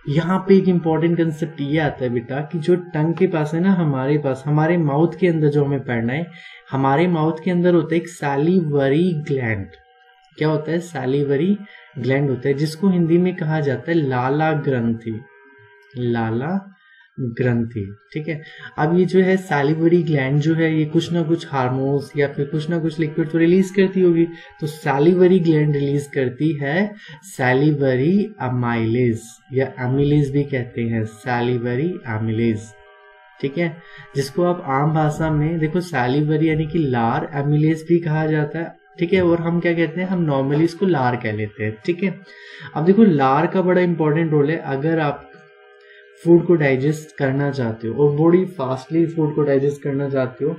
यहाँ पे एक इंपॉर्टेंट कंसेप्ट ये आता है बेटा कि जो टंग के पास है ना, हमारे पास, हमारे माउथ के अंदर जो हमें पढ़ना है, हमारे माउथ के अंदर होता है एक सैलिवरी ग्लैंड। क्या होता है? सैलिवरी ग्लैंड होता है, जिसको हिंदी में कहा जाता है लाला ग्रंथि, लाला ग्रंथि। ठीक है, अब ये जो है सैलिवरी ग्लैंड जो है, ये कुछ ना कुछ हार्मोन्स या फिर कुछ ना कुछ लिक्विड तो रिलीज करती होगी। तो सैलिवरी ग्लैंड रिलीज करती है सैलिवरी अमाइलेज, या एमिलेज भी कहते हैं, सैलिवरी एमिलेज। ठीक है, जिसको आप आम भाषा में देखो सैलिवरी यानी कि लार, एमिलेज भी कहा जाता है। ठीक है, और हम क्या कहते हैं? हम नॉर्मली इसको लार कह लेते हैं। ठीक है, अब देखो लार का बड़ा इंपॉर्टेंट रोल है। अगर आप फूड को डाइजेस्ट करना चाहते हो और बड़ी फास्टली फूड को डाइजेस्ट करना चाहते हो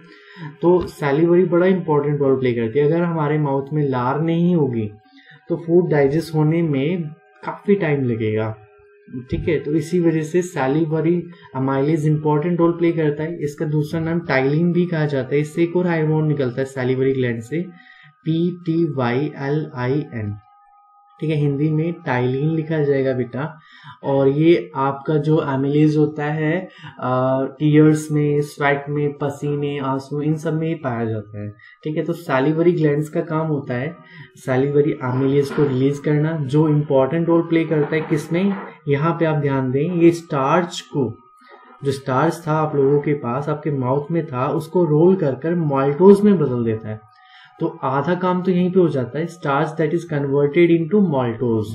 तो सैलिवरी बड़ा इंपॉर्टेंट रोल प्ले करती है। अगर हमारे माउथ में लार नहीं होगी तो फूड डाइजेस्ट होने में काफी टाइम लगेगा। ठीक है, तो इसी वजह से salivary amylase important role play करता है। इसका दूसरा नाम टाइलिन भी कहा जाता है। इससे एक और हार्मोन निकलता है सैलिवरी ग्लैंड से, PTYLIN। ठीक है, हिंदी में टाइलिन लिखा जाएगा बेटा। और ये आपका जो एमिलेज होता है टीयर्स में, स्वेट में, पसीने, आंसू, इन सब में पाया जाता है। ठीक है, तो सैलिवरी ग्लैंड्स का काम होता है सैलिवरी एमिलेज को रिलीज करना, जो इंपॉर्टेंट रोल प्ले करता है किसमें? यहाँ पे आप ध्यान दें, ये स्टार्च को, जो स्टार्च था आप लोगों के पास, आपके माउथ में था, उसको रोल कर कर माल्टोज में बदल देता है। तो आधा काम तो यहीं पे हो जाता है, starch that is converted into maltose.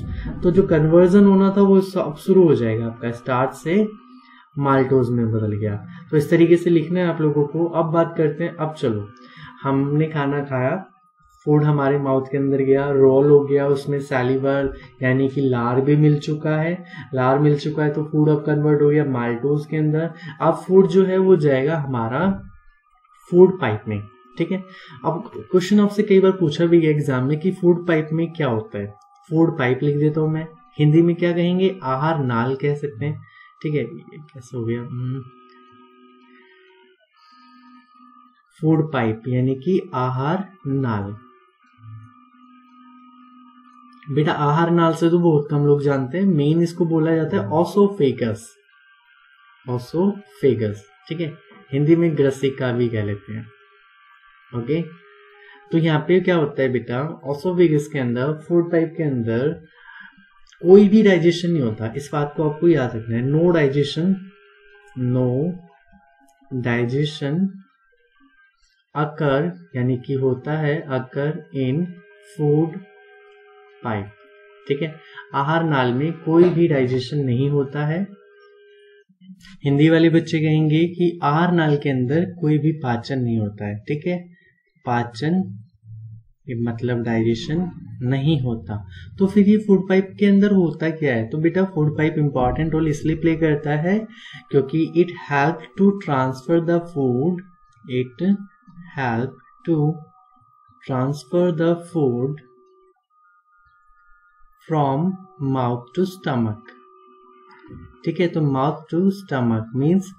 तो जो कन्वर्जन होना था वो अब शुरू हो जाएगा आपका, स्टार्च से माल्टोज में बदल गया। तो इस तरीके से लिखना है आप लोगों को। अब बात करते हैं, अब चलो हमने खाना खाया, फूड हमारे माउथ के अंदर गया, रोल हो गया, उसमें सैलिवर यानी कि लार भी मिल चुका है, लार मिल चुका है तो फूड अब कन्वर्ट हो गया माल्टोज के अंदर। अब फूड जो है वो जाएगा हमारा फूड पाइप में। ठीक है, अब क्वेश्चन आपसे कई बार पूछा भी गया एग्जाम में कि फूड पाइप में क्या होता है। फूड पाइप लिख देता हूं मैं, हिंदी में क्या कहेंगे? आहार नाल कह सकते हैं। ठीक है, कैसे हो गया? फूड पाइप यानी कि आहार नाल। बेटा आहार नाल से तो बहुत कम लोग जानते हैं, मेन इसको बोला जाता है ऑसोफेगस, ऑसोफेगस। ठीक है, हिंदी में ग्रसिका भी कह लेते हैं। ओके, तो यहाँ पे क्या होता है बेटा, ऑसोफेगस के अंदर, फूड पाइप के अंदर कोई भी डाइजेशन नहीं होता। इस बात को आपको याद रखना है, नो डाइजेशन, नो डाइजेशन अकर यानी कि होता है अकर इन फूड पाइप। ठीक है, आहार नाल में कोई भी डाइजेशन नहीं होता है। हिंदी वाले बच्चे कहेंगे कि आहार नाल के अंदर कोई भी पाचन नहीं होता है। ठीक है, पाचन मतलब डाइजेशन नहीं होता। तो फिर ये फूड पाइप के अंदर होता क्या है? तो बेटा फूड पाइप इंपॉर्टेंट रोल इसलिए प्ले करता है क्योंकि it help to transfer the food, it help to transfer the food from mouth to stomach. ठीक है, तो mouth to stomach means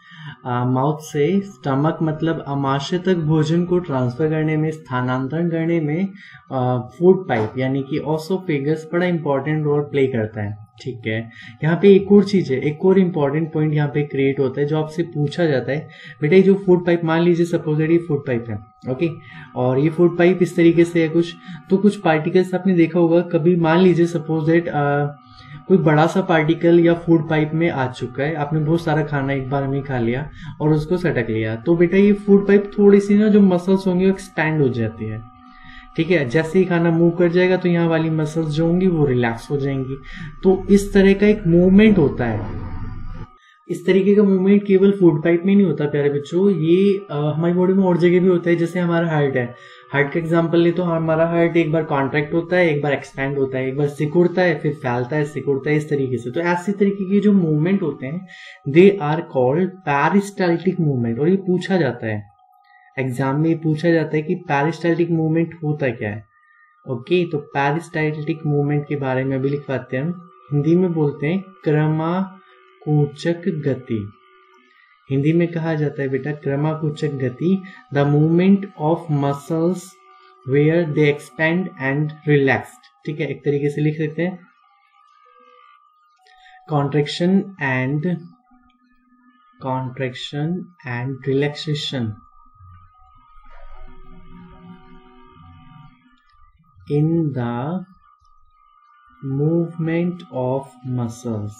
mouth से स्टमक मतलब आमाशय तक भोजन को ट्रांसफर करने में, स्थानांतरण करने में फूड पाइप यानी कि ऑसोफेगस बड़ा इंपॉर्टेंट रोल प्ले करता है। ठीक है, यहाँ पे एक और चीज है, एक और इम्पॉर्टेंट पॉइंट यहाँ पे क्रिएट होता है जो आपसे पूछा जाता है। बेटा ये जो फूड पाइप, मान लीजिए सपोज ये फूड पाइप है, ओके, और ये फूड पाइप इस तरीके से है कुछ, तो कुछ पार्टिकल्स आपने देखा होगा कभी, मान लीजिए सपोज दैट कोई बड़ा सा पार्टिकल या फूड पाइप में आ चुका है, आपने बहुत सारा खाना एक बार में खा लिया और उसको सटक लिया, तो बेटा ये फूड पाइप थोड़ी सी ना जो मसल्स होंगी वो एक्सपैंड हो जाती है। ठीक है, जैसे ही खाना मूव कर जाएगा तो यहाँ वाली मसल्स जो होंगी वो रिलैक्स हो जाएंगी। तो इस तरह का एक मूवमेंट होता है। इस तरीके का मूवमेंट केवल फूड पाइप में नहीं होता प्यारे बच्चों, ये हमारी बॉडी में और जगह भी होता है। जैसे हमारा हार्ट है, हार्ट का एग्जांपल ले तो हमारा हार्ट एक बार कॉन्ट्रैक्ट होता है, एक बार एक्सपैंड होता है, एक बार सिकुड़ता है, फिर फैलता है, सिकुड़ता है, इस तरीके से। तो ऐसी तरीके के जो मूवमेंट होते हैं they are called peristaltic movement, और ये पूछा जाता है एग्जाम में पूछा जाता है कि पेरिस्टाल्टिक मूवमेंट होता क्या है। ओके, तो पेरिस्टाल्टिक मूवमेंट के बारे में भी लिखवाते हैं हम। हिंदी में बोलते हैं क्रमाकुचक गति। हिंदी में कहा जाता है बेटा क्रमाकुचक गति, the movement of muscles where they expand and relaxed. ठीक है, एक तरीके से लिख सकते हैं contraction and relaxation in the movement of muscles,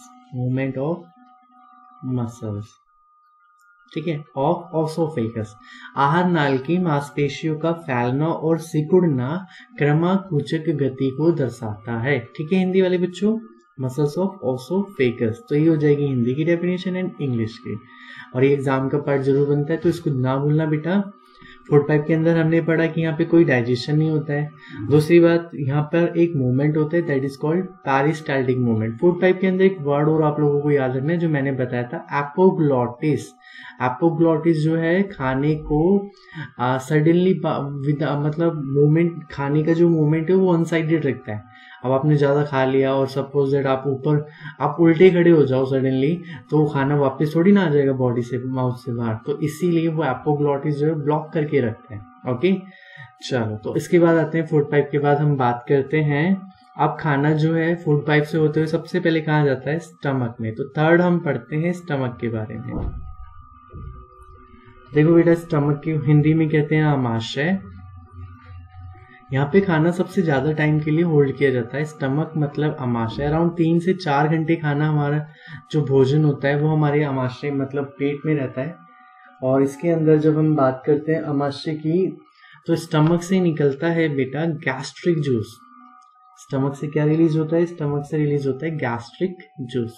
ठीक है, ऑफ ऑसोफेगस। आहार नाल की मांसपेशियों का फैलना और सिकुड़ना क्रमाकुचक गति को दर्शाता है। ठीक है हिंदी वाले बच्चों, मसल्स ऑफ ऑसोफेगस। तो ये हो जाएगी हिंदी की डेफिनेशन एंड इंग्लिश की, और ये एग्जाम का पार्ट जरूर बनता है, तो इसको ना भूलना बेटा। फूड पाइप के अंदर हमने पढ़ा कि यहाँ पे कोई डाइजेशन नहीं होता है। दूसरी बात, यहाँ पर एक मूवमेंट होता है that is called peristaltic movement. Food pipe के अंदर एक वर्ड और आप लोगों को याद रखना है जो मैंने बताया था, एपोग्लॉटिस। एपोग्लॉटिस जो है खाने को सडनली मतलब मूवमेंट, खाने का जो मूवमेंट है वो वन साइडेड रखता है। अब आपने ज्यादा खा लिया और सपोज दैट आप उल्टे खड़े हो जाओ सडनली, तो वो खाना वापस थोड़ी ना आ जाएगा बॉडी से, माउथ से बाहर, तो इसीलिए वो एपोग्लॉटिस जो है ब्लॉक करके रखता है। ओके चलो, तो इसके बाद आते हैं फूड पाइप के बाद हम बात करते हैं अब खाना जो है फूड पाइप से होते हुए सबसे पहले कहाँ जाता है, स्टमक में। तो थर्ड हम पढ़ते हैं स्टमक के बारे में। देखो बेटा, स्टमक की हिंदी में कहते हैं आमाशय। यहाँ पे खाना सबसे ज्यादा टाइम के लिए होल्ड किया जाता है। स्टमक मतलब आमाशय। अराउंड 3 से 4 घंटे खाना हमारा जो भोजन होता है वो हमारे आमाशय मतलब पेट में रहता है। और इसके अंदर जब हम बात करते हैं आमाशय की, तो स्टमक से निकलता है बेटा गैस्ट्रिक जूस। स्टमक से क्या रिलीज होता है, स्टमक से रिलीज होता है गैस्ट्रिक जूस,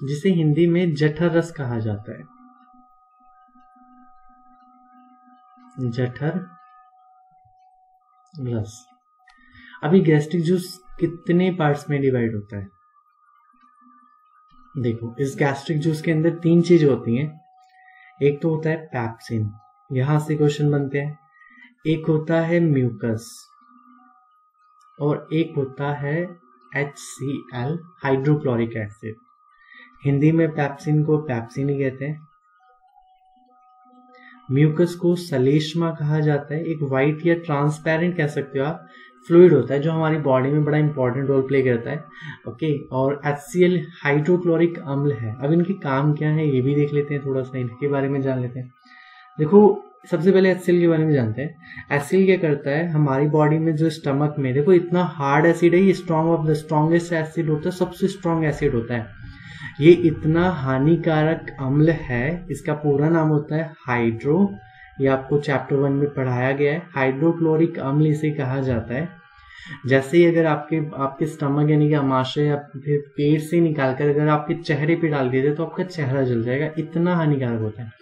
जिसे हिंदी में जठर रस कहा जाता है। जठर रस। अभी गैस्ट्रिक जूस कितने पार्ट्स में डिवाइड होता है, देखो इस गैस्ट्रिक जूस के अंदर 3 चीज होती हैं। एक तो होता है पैप्सिन, यहां से क्वेश्चन बनते हैं। एक होता है म्यूकस और एक होता है HCl हाइड्रोक्लोरिक एसिड। हिंदी में पैप्सिन को पैप्सिन ही कहते हैं। म्यूकस को सलेष्मा कहा जाता है। एक व्हाइट या ट्रांसपेरेंट कह सकते हो आप, फ्लूइड होता है जो हमारी बॉडी में बड़ा इंपॉर्टेंट रोल प्ले करता है। ओके, और HCl हाइड्रोक्लोरिक अम्ल है। अब इनके काम क्या है ये भी देख लेते हैं, थोड़ा सा इनके बारे में जान लेते हैं। देखो सबसे पहले HCl के बारे में जानते हैं। HCl क्या करता है, हमारी बॉडी में जो स्टमक में, देखो इतना हार्ड एसिड है, ये strong of the strongest acid होता है, सबसे स्ट्रॉन्ग एसिड होता है। ये इतना हानिकारक अम्ल है, इसका पूरा नाम होता है हाइड्रो, ये आपको चैप्टर 1 में पढ़ाया गया है। हाइड्रोक्लोरिक अम्ल इसे कहा जाता है। जैसे ही अगर आपके स्टमक यानी कि आमाशय या फिर पेट से निकालकर अगर आपके चेहरे पे डाल दिया जाए तो आपका चेहरा जल जाएगा, इतना हानिकारक होता है।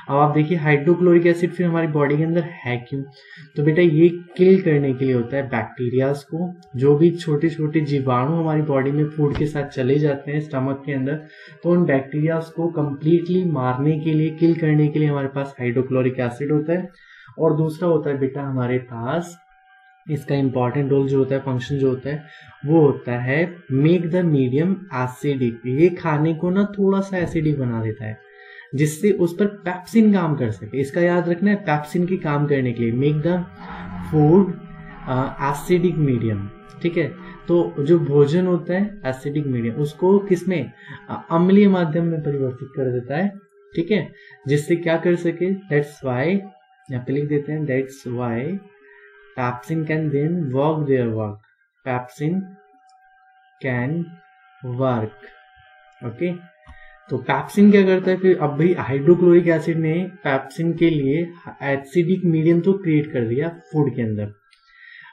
अब आप देखिए हाइड्रोक्लोरिक एसिड फिर हमारी बॉडी के अंदर है क्यों, तो बेटा ये किल करने के लिए होता है बैक्टीरियाज को। जो भी छोटे छोटे जीवाणु हमारी बॉडी में फूड के साथ चले जाते हैं स्टमक के अंदर, तो उन बैक्टीरियाज को कंप्लीटली मारने के लिए, किल करने के लिए हमारे पास हाइड्रोक्लोरिक एसिड होता है। और दूसरा होता है बेटा हमारे पास, इसका इंपॉर्टेंट रोल जो होता है, फंक्शन जो होता है वो होता है मेक द मीडियम एसिडिक। ये खाने को ना थोड़ा सा एसिडिक बना देता है, जिससे उस पर पैप्सिन काम कर सके। इसका याद रखना है, पैप्सिन की काम करने के लिए make the food acidic medium. ठीक है, तो जो भोजन होता है एसिडिक मीडियम, उसको किसमें, अम्लीय माध्यम में परिवर्तित कर देता है। ठीक है, जिससे क्या कर सके, दैट्स वाई, यहाँ पे लिख देते हैं that's why pepsin can then work there work. Pepsin can work. Okay, तो पैप्सिन क्या करता है फिर, अब भाई हाइड्रोक्लोरिक एसिड ने पैप्सिन के लिए एसिडिक मीडियम तो क्रिएट कर दिया फूड के अंदर।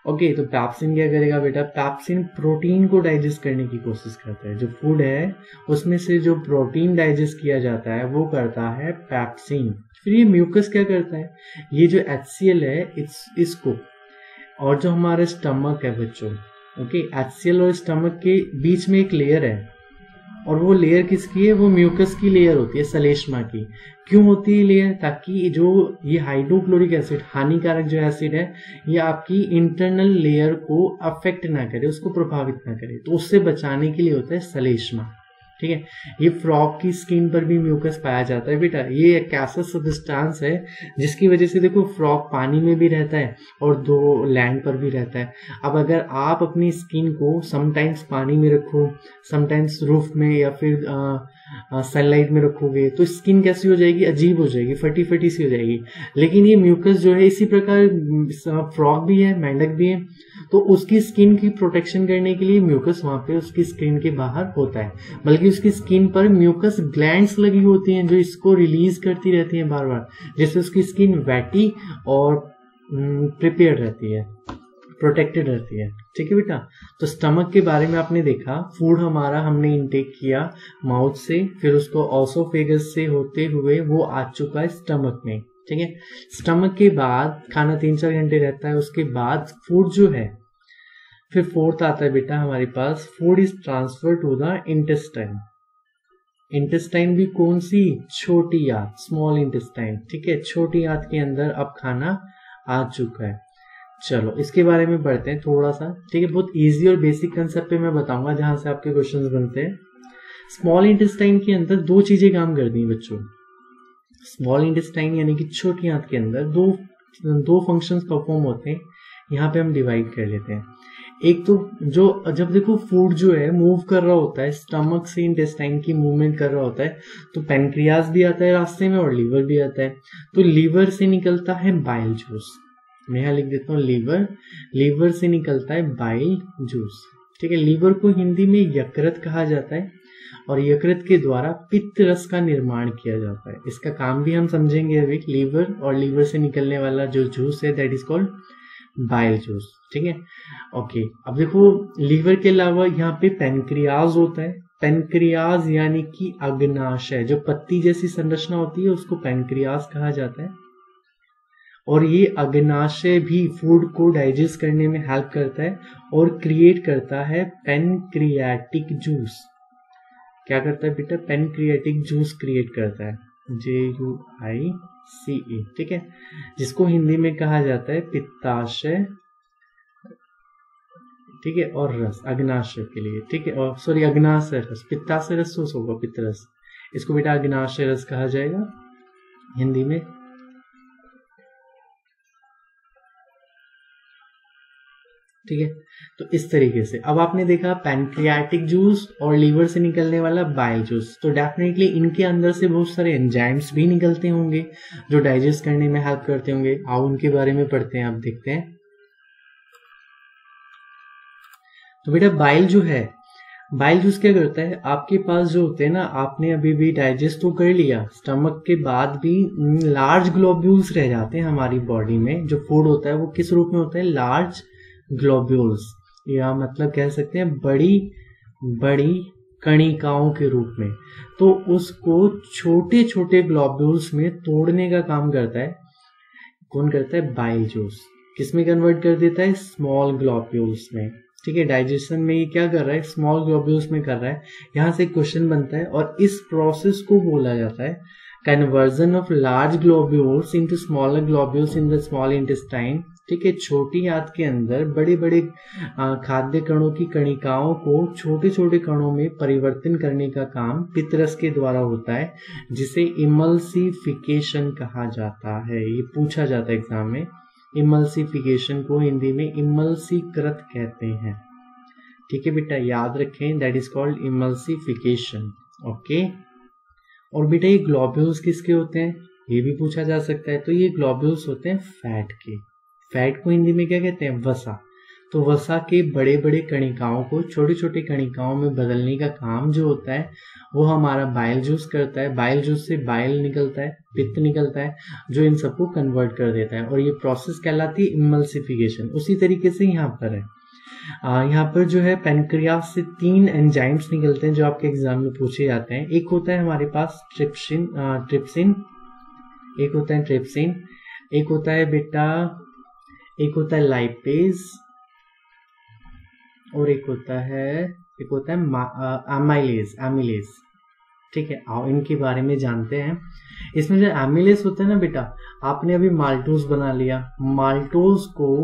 ओके, तो पैप्सिन क्या करेगा बेटा, पैप्सिन प्रोटीन को डाइजेस्ट करने की कोशिश करता है। जो फूड है उसमें से जो प्रोटीन डाइजेस्ट किया जाता है वो करता है पैप्सिन। फिर ये म्यूकस क्या करता है, ये जो HCl है इसको, और जो हमारा स्टमक है बच्चों, ओके, HCl और स्टमक के बीच में एक लेयर है, और वो लेयर किसकी है, वो म्यूकस की लेयर होती है, सलेष्मा की। क्यों होती है लेयर, ताकि जो ये हाइड्रोक्लोरिक एसिड हानिकारक जो एसिड है ये आपकी इंटरनल लेयर को अफेक्ट ना करे, उसको प्रभावित ना करे, तो उससे बचाने के लिए होता है सलेष्मा। ठीक है, ये फ्रॉग की स्किन पर भी म्यूकस पाया जाता है बेटा। ये एक ऐसा सब्सटेंस है जिसकी वजह से देखो फ्रॉग पानी में भी रहता है और दो लैंड पर भी रहता है। अब अगर आप अपनी स्किन को समटाइम्स पानी में रखो, समटाइम्स रूफ में या फिर सनलाइट में रखोगे तो स्किन कैसी हो जाएगी, अजीब हो जाएगी, फटी फटी सी हो जाएगी। लेकिन ये म्यूकस जो है इसी प्रकार फ्रॉग भी है, मेंढक भी है, तो उसकी स्किन की प्रोटेक्शन करने के लिए म्यूकस वहां पे उसकी स्किन के बाहर होता है। बल्कि उसकी स्किन पर म्यूकस ग्लैंड्स लगी होती हैं जो इसको रिलीज करती रहती हैं बार बार, जिससे उसकी स्किन वेटी और प्रिपेयर्ड रहती है, प्रोटेक्टेड रहती है। ठीक है बेटा, तो स्टमक के बारे में आपने देखा, फूड हमारा हमने इनटेक किया माउथ से, फिर उसको ऑसोफेगस से होते हुए वो आ चुका है स्टमक में। ठीक है, स्टमक के बाद खाना 3-4 घंटे रहता है, उसके बाद फूड जो है, फिर फोर्थ आता है बेटा हमारे पास, food is transfer to the intestine. Intestine भी कौन सी, छोटी आंत, स्मॉल इंटेस्टाइन। ठीक है, छोटी आंत के अंदर अब खाना आ चुका है। चलो इसके बारे में पढ़ते हैं थोड़ा सा। ठीक है, बहुत इजी और बेसिक कंसेप्ट पे मैं बताऊंगा जहां से आपके क्वेश्चंस बनते हैं। स्मॉल इंटेस्टाइन के अंदर दो चीजें काम करती हैं बच्चों। स्मॉल इंटेस्टाइन यानी कि छोटी आंत के अंदर दो फंक्शंस परफॉर्म होते हैं, यहाँ पे हम डिवाइड कर लेते हैं। एक तो जो जब देखो फूड जो है मूव कर रहा होता है, स्टमक से इंटेस्टाइन की मूवमेंट कर रहा होता है, तो पेनक्रियाज भी आता है रास्ते में और लीवर भी आता है। तो लीवर से निकलता है बाइल जूस, मैं यहाँ लिख देता हूँ लीवर से निकलता है बाइल जूस। ठीक है, लीवर को हिंदी में यकृत कहा जाता है और यकृत के द्वारा पित्त रस का निर्माण किया जाता है। इसका काम भी हम समझेंगे अभी। लीवर और लीवर से निकलने वाला जो जूस है that is called bile juice. ठीक है, ओके। अब देखो लीवर के अलावा यहाँ पे पेनक्रियाज होता है। पेनक्रियाज यानी कि अग्नाशय, जो पत्ती जैसी संरचना होती है उसको पेनक्रियाज कहा जाता है। और ये अग्नाशय भी फूड को डाइजेस्ट करने में हेल्प करता है और क्रिएट करता है पेनक्रियाटिक जूस। क्या करता है बेटा, पेनक्रियाटिक जूस क्रिएट करता है, JUICE। ठीक है, जिसको हिंदी में कहा जाता है पित्ताशय। ठीक है, और रस अग्नाशय के लिए। ठीक है, और सॉरी अग्नाशय रस, पित्ताशय रस होगा पित्तरस, इसको बेटा अग्नाशय रस कहा जाएगा हिंदी में। ठीक है, तो इस तरीके से अब आपने देखा पैनक्रियाटिक जूस और लीवर से निकलने वाला बाइल जूस, तो डेफिनेटली इनके अंदर से बहुत सारे एंजाइम्स भी निकलते होंगे जो डाइजेस्ट करने में हेल्प करते होंगे। आओ उनके बारे में पढ़ते हैं, आप देखते हैं। तो बेटा बाइल जो है, बाइल जूस क्या करता है, आपके पास जो होते हैं ना, आपने अभी भी डाइजेस्ट तो कर लिया, स्टमक के बाद भी लार्ज ग्लोब्यूल्स रह जाते हैं हमारी बॉडी में। जो फूड होता है वो किस रूप में होता है, लार्ज ग्लोब्यूल्स, या मतलब कह सकते हैं बड़ी बड़ी कणिकाओं के रूप में। तो उसको छोटे छोटे ग्लोब्यूल्स में तोड़ने का काम करता है कौन, करता है बाइल जूस। किसमें कन्वर्ट कर देता है, स्मॉल ग्लोब्यूल्स में। ठीक है, डाइजेशन में ये क्या कर रहा है, स्मॉल ग्लोब्यूल्स में कर रहा है। यहां से क्वेश्चन बनता है और इस प्रोसेस को बोला जाता है conversion of large globules into smaller globules in the small intestine. ठीक है, छोटी आंत के अंदर बड़े बड़े खाद्य कणों की कणिकाओं को छोटे छोटे कणों में परिवर्तन करने का काम पित्तरस के द्वारा होता है, जिसे इमल्सिफिकेशन कहा जाता है। ये पूछा जाता है एग्जाम में। इमल्सिफिकेशन को हिंदी में इमल्सीकृत कहते हैं। ठीक है बेटा, याद रखें, that is called emulsification. Okay, और बेटा ये ग्लोब्यूल्स किसके होते हैं, ये भी पूछा जा सकता है। तो ये ग्लोब्यूल्स होते हैं फैट के। फैट को हिंदी में क्या कहते हैं, वसा। तो वसा के बड़े बड़े कणिकाओं को छोटे छोटे कणिकाओं में बदलने का काम जो होता है वो हमारा बाइल जूस करता है। बाइल जूस से बाइल निकलता है, पित्त निकलता है, जो इन सबको कन्वर्ट कर देता है, और ये प्रोसेस कहलाती है इमल्सिफिकेशन। उसी तरीके से यहाँ पर है, यहाँ पर जो है पेनक्रियास से 3 एंजाइम्स निकलते हैं जो आपके एग्जाम में पूछे जाते हैं। एक होता है हमारे पास ट्रिप्सिन, एक होता है ट्रिप्सिन, एक होता है बेटा, एक होता है लाइपेज, और एक होता है एक होता है एमिलेज। ठीक है, आओ इनके बारे में जानते हैं। इसमें जो एमिलेज होता है ना बेटा, आपने अभी माल्टोज बना लिया, माल्टोज को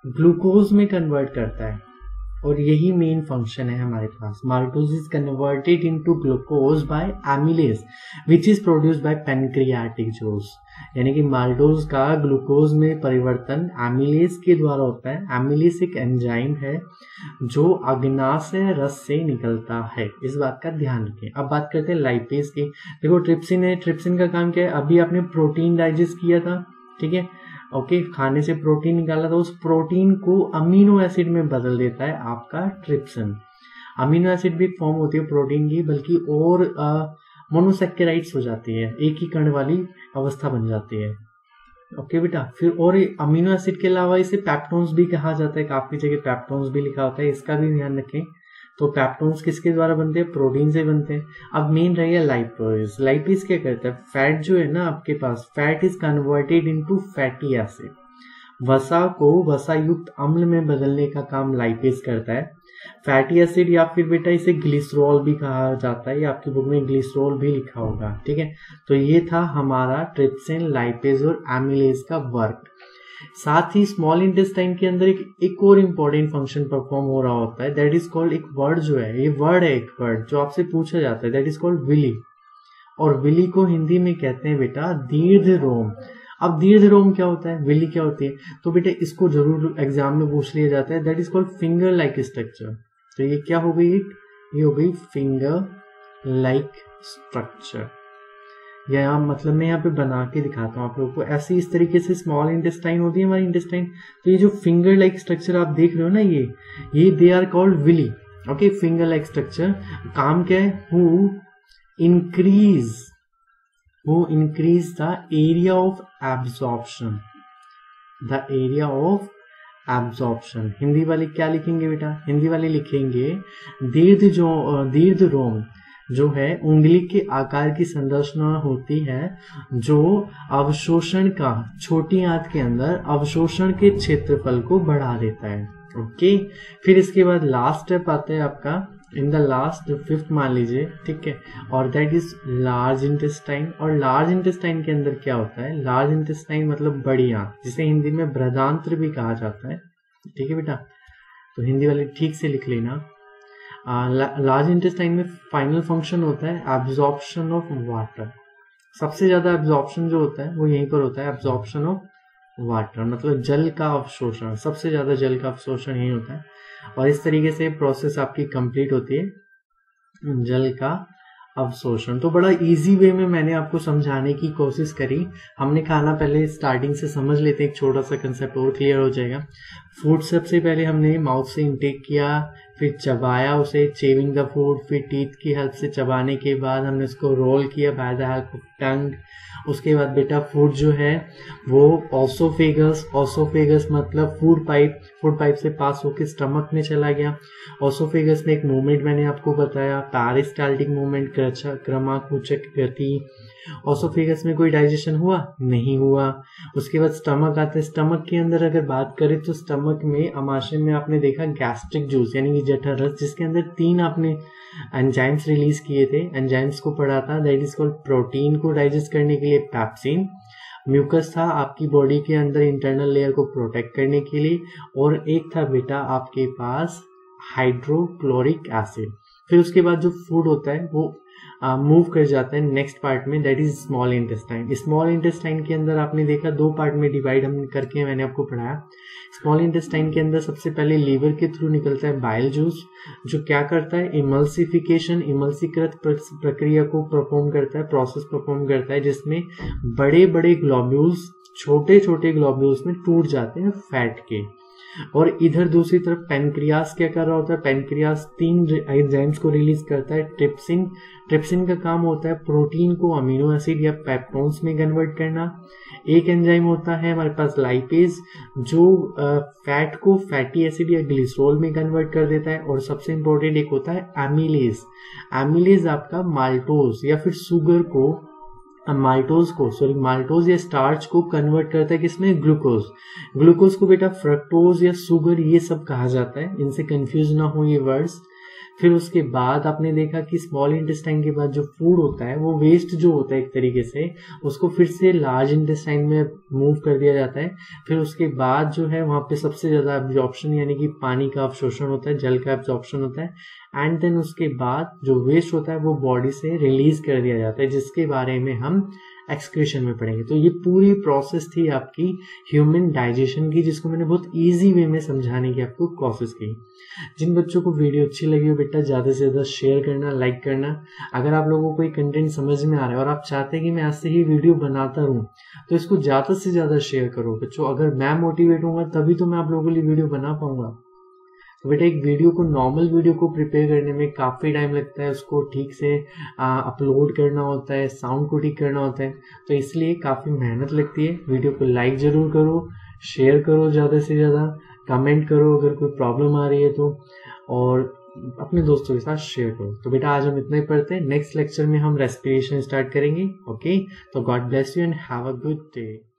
ग्लूकोज में कन्वर्ट करता है और यही मेन फंक्शन है हमारे पास। Maltose is converted into glucose by amylase which is produced by pancreatic juice. यानी कि माल्टोज का ग्लूकोज में परिवर्तन एमिलेज के द्वारा होता है। एमिलेज एक एंजाइम है जो अग्नाशय रस से निकलता है, इस बात का ध्यान रखें। अब बात करते हैं लाइपेज की। देखो ट्रिप्सिन है, ट्रिप्सिन का काम क्या है, अभी आपने प्रोटीन डाइजेस्ट किया था, ठीक है, ओके, खाने से प्रोटीन निकाला था, उस प्रोटीन को अमीनो एसिड में बदल देता है आपका ट्रिप्सिन। अमीनो एसिड भी फॉर्म होती है प्रोटीन की, बल्कि और मोनोसेक्राइड्स हो जाती है, एक ही कण वाली अवस्था बन जाती है। ओके बेटा, फिर और अमीनो एसिड के अलावा इसे पेप्टोन्स भी कहा जाता है, काफी जगह पेप्टोन्स भी लिखा होता है, इसका भी ध्यान रखें। तो पेप्टोन्स किसके द्वारा बनते हैं, प्रोटीन से बनते हैं। अब मेन रहेगा लाइपेज। लाइपेज क्या करता है, फैट जो है ना आपके पास, fat is converted into fatty acid. वसा को वसा युक्त अम्ल में बदलने का काम लाइपेज करता है। फैटी एसिड या फिर बेटा इसे ग्लिसरॉल भी कहा जाता है, या आपकी बुक में ग्लिसरॉल भी लिखा होगा, ठीक है। तो ये था हमारा ट्रिप्सिन, लाइपेज और एमिलेज का वर्क। साथ ही स्मॉल इंटेस्टाइन के अंदर एक और इम्पोर्टेंट फंक्शन परफॉर्म हो रहा होता है, दैट इज कॉल्ड, एक वर्ड जो है, ये वर्ड है एक वर्ड जो आपसे पूछा जाता है, दैट इज कॉल्ड विली। और विली को हिंदी में कहते हैं बेटा दीर्घ रोम। अब दीर्घ रोम क्या होता है, विली क्या होती है, तो बेटा इसको जरूर एग्जाम में पूछ लिया जाता है, that is called finger like structure. तो ये क्या हो गई, ये हो गई फिंगर लाइक स्ट्रक्चर। या मतलब मैं यहाँ पे बना के दिखाता हूँ आप लोगों को, ऐसे इस तरीके से स्मॉल इंटेस्टाइन होती है हमारी इंटेस्टाइन। तो ये जो फिंगर लाइक स्ट्रक्चर आप देख रहे हो ना, ये they are called villi. Okay, finger like structure काम क्या है, who increase the area of absorption, the area of absorption। Hindi वाले क्या लिखेंगे बेटा, हिंदी वाले लिखेंगे दीर्घ रोम जो है उंगली के आकार की संरचना होती है, जो अवशोषण का, छोटी आंत के अंदर अवशोषण के क्षेत्रफल को बढ़ा देता है। ओके, फिर इसके बाद लास्ट स्टेप आता है आपका, इन द लास्ट फिफ्थ मान लीजिए, ठीक है, और दैट इज लार्ज इंटेस्टाइन। और लार्ज इंटेस्टाइन के अंदर क्या होता है, लार्ज इंटेस्टाइन मतलब बड़ी आंत, जिसे हिंदी में बृहदांत्र भी कहा जाता है, ठीक है बेटा। तो हिंदी वाले ठीक से लिख लेना। लार्ज इंटेस्टाइन में फाइनल फंक्शन होता है एब्जॉर्प्शन ऑफ वाटर। सबसे ज्यादा एब्जॉर्प्शन जो होता है वो यहीं पर होता है, एब्जॉर्प्शन ऑफ वाटर मतलब जल का अवशोषण, सबसे ज्यादा जल का अवशोषण यही होता है। और इस तरीके से प्रोसेस आपकी कंप्लीट होती है जल का अवशोषण। तो बड़ा इजी वे में मैंने आपको समझाने की कोशिश करी। हमने खाना पहले स्टार्टिंग से समझ लेते, एक छोटा सा कंसेप्ट और क्लियर हो जाएगा। फूड सबसे पहले हमने माउथ से इंटेक किया, फिर चबाया उसे, चेविंग द फूड, फिर टीथ की हेल्प से चबाने के बाद हमने उसको रोल किया by the help of tongue. उसके बाद बेटा फूड जो है वो ऑसोफेगस मतलब फूड पाइप से पास होकर स्टमक में चला गया। ऑसोफेगस में एक मूवमेंट मैंने आपको बताया, पेरिस्टाल्टिक मूवमेंट, क्रमाकुचक गति। ऑसोफेगस में कोई डाइजेशन हुआ नहीं हुआ। उसके बाद स्टमक आता है, स्टमक के अंदर अगर बात करें तो स्टमक में आमाशय में आपने देखा गैस्ट्रिक जूस यानी कि जठर रस, जिसके अंदर 3 आपने एंजाइम्स रिलीज किए थे, एंजाइम्स को पढ़ा था, दैट इज कॉल्ड प्रोटीन को डाइजेस्ट करने के लिए पेप्सिन। म्यूकस था आपकी बॉडी के अंदर इंटरनल लेयर को प्रोटेक्ट करने के लिए, और एक था बेटा आपके पास हाइड्रोक्लोरिक एसिड। फिर उसके बाद जो फूड होता है वो मूव कर जाता है नेक्स्ट पार्ट में, that is small intestine. Small intestine के अंदर आपने देखा 2 पार्ट में डिवाइड हम करके मैंने आपको पढ़ाया। स्मॉल इंटेस्टाइन के अंदर सबसे पहले लीवर के थ्रू निकलता है बाइल जूस, जो क्या करता है, इमल्सिफिकेशन, इमल्सीकृत प्रक्रिया को परफॉर्म करता है, प्रोसेस परफॉर्म करता है, जिसमें बड़े बड़े ग्लोब्यूल्स छोटे छोटे ग्लोब्यूल्स में टूट जाते हैं फैट के। और इधर दूसरी तरफ पेनक्रियास क्या कर रहा होता है, पेनक्रियास 3 एंजाइम्स को रिलीज करता है। ट्रिप्सिन का काम होता है प्रोटीन को अमीनो एसिड या पेप्टोन्स में कन्वर्ट करना। एक एंजाइम होता है हमारे पास लाइपेज, जो फैट को फैटी एसिड या ग्लिसरॉल में कन्वर्ट कर देता है। और सबसे इंपॉर्टेंट एक होता है एमिलेज आपका माल्टोज या फिर सुगर को, माल्टोज या स्टार्च को कन्वर्ट करता है किसमें, ग्लूकोज को बेटा फ्रक्टोज या सुगर ये सब कहा जाता है, इनसे कंफ्यूज ना हो ये वर्ड्स। फिर उसके बाद आपने देखा कि स्मॉल इंटेस्टाइन के बाद जो फूड होता है वो वेस्ट जो होता है एक तरीके से उसको फिर से लार्ज इंटेस्टाइन में मूव कर दिया जाता है। फिर उसके बाद जो है वहां पे सबसे ज्यादा एब्जॉर्प्शन यानी कि पानी का अवशोषण होता है, जल का एब्जॉर्प्शन होता है, एंड देन उसके बाद जो वेस्ट होता है वो बॉडी से रिलीज कर दिया जाता है, जिसके बारे में हम एक्सक्रीशन में पढ़ेंगे। तो ये पूरी प्रोसेस थी आपकी ह्यूमन डाइजेशन की, जिसको मैंने बहुत इजी वे में समझाने की आपको कोशिश की। जिन बच्चों को वीडियो अच्छी लगी हो बेटा ज़्यादा से ज़्यादा शेयर करना, लाइक करना। अगर आप लोगों को कोई कंटेंट समझ में आ रहा है और आप चाहते हैं कि मैं आज से ही वीडियो बनाता रहूं तो इसको ज़्यादा से ज़्यादा शेयर करो बच्चों। अगर मैं मोटिवेट होऊंगा तभी तो मैं आप लोगों के लिए वीडियो बना पाऊंगा। तो बेटा एक वीडियो को, नॉर्मल वीडियो को प्रिपेयर करने में काफ़ी टाइम लगता है, उसको ठीक से अपलोड करना होता है, साउंड को ठीक करना होता है, तो इसलिए काफ़ी मेहनत लगती है। वीडियो को लाइक ज़रूर करो, शेयर करो ज़्यादा से ज़्यादा, कमेंट करो अगर कोई प्रॉब्लम आ रही है तो, और अपने दोस्तों के साथ शेयर करो। तो बेटा आज हम इतना ही पढ़ते हैं, नेक्स्ट लेक्चर में हम रेस्पिरेशन स्टार्ट करेंगे। ओके, तो God bless you and have a good day.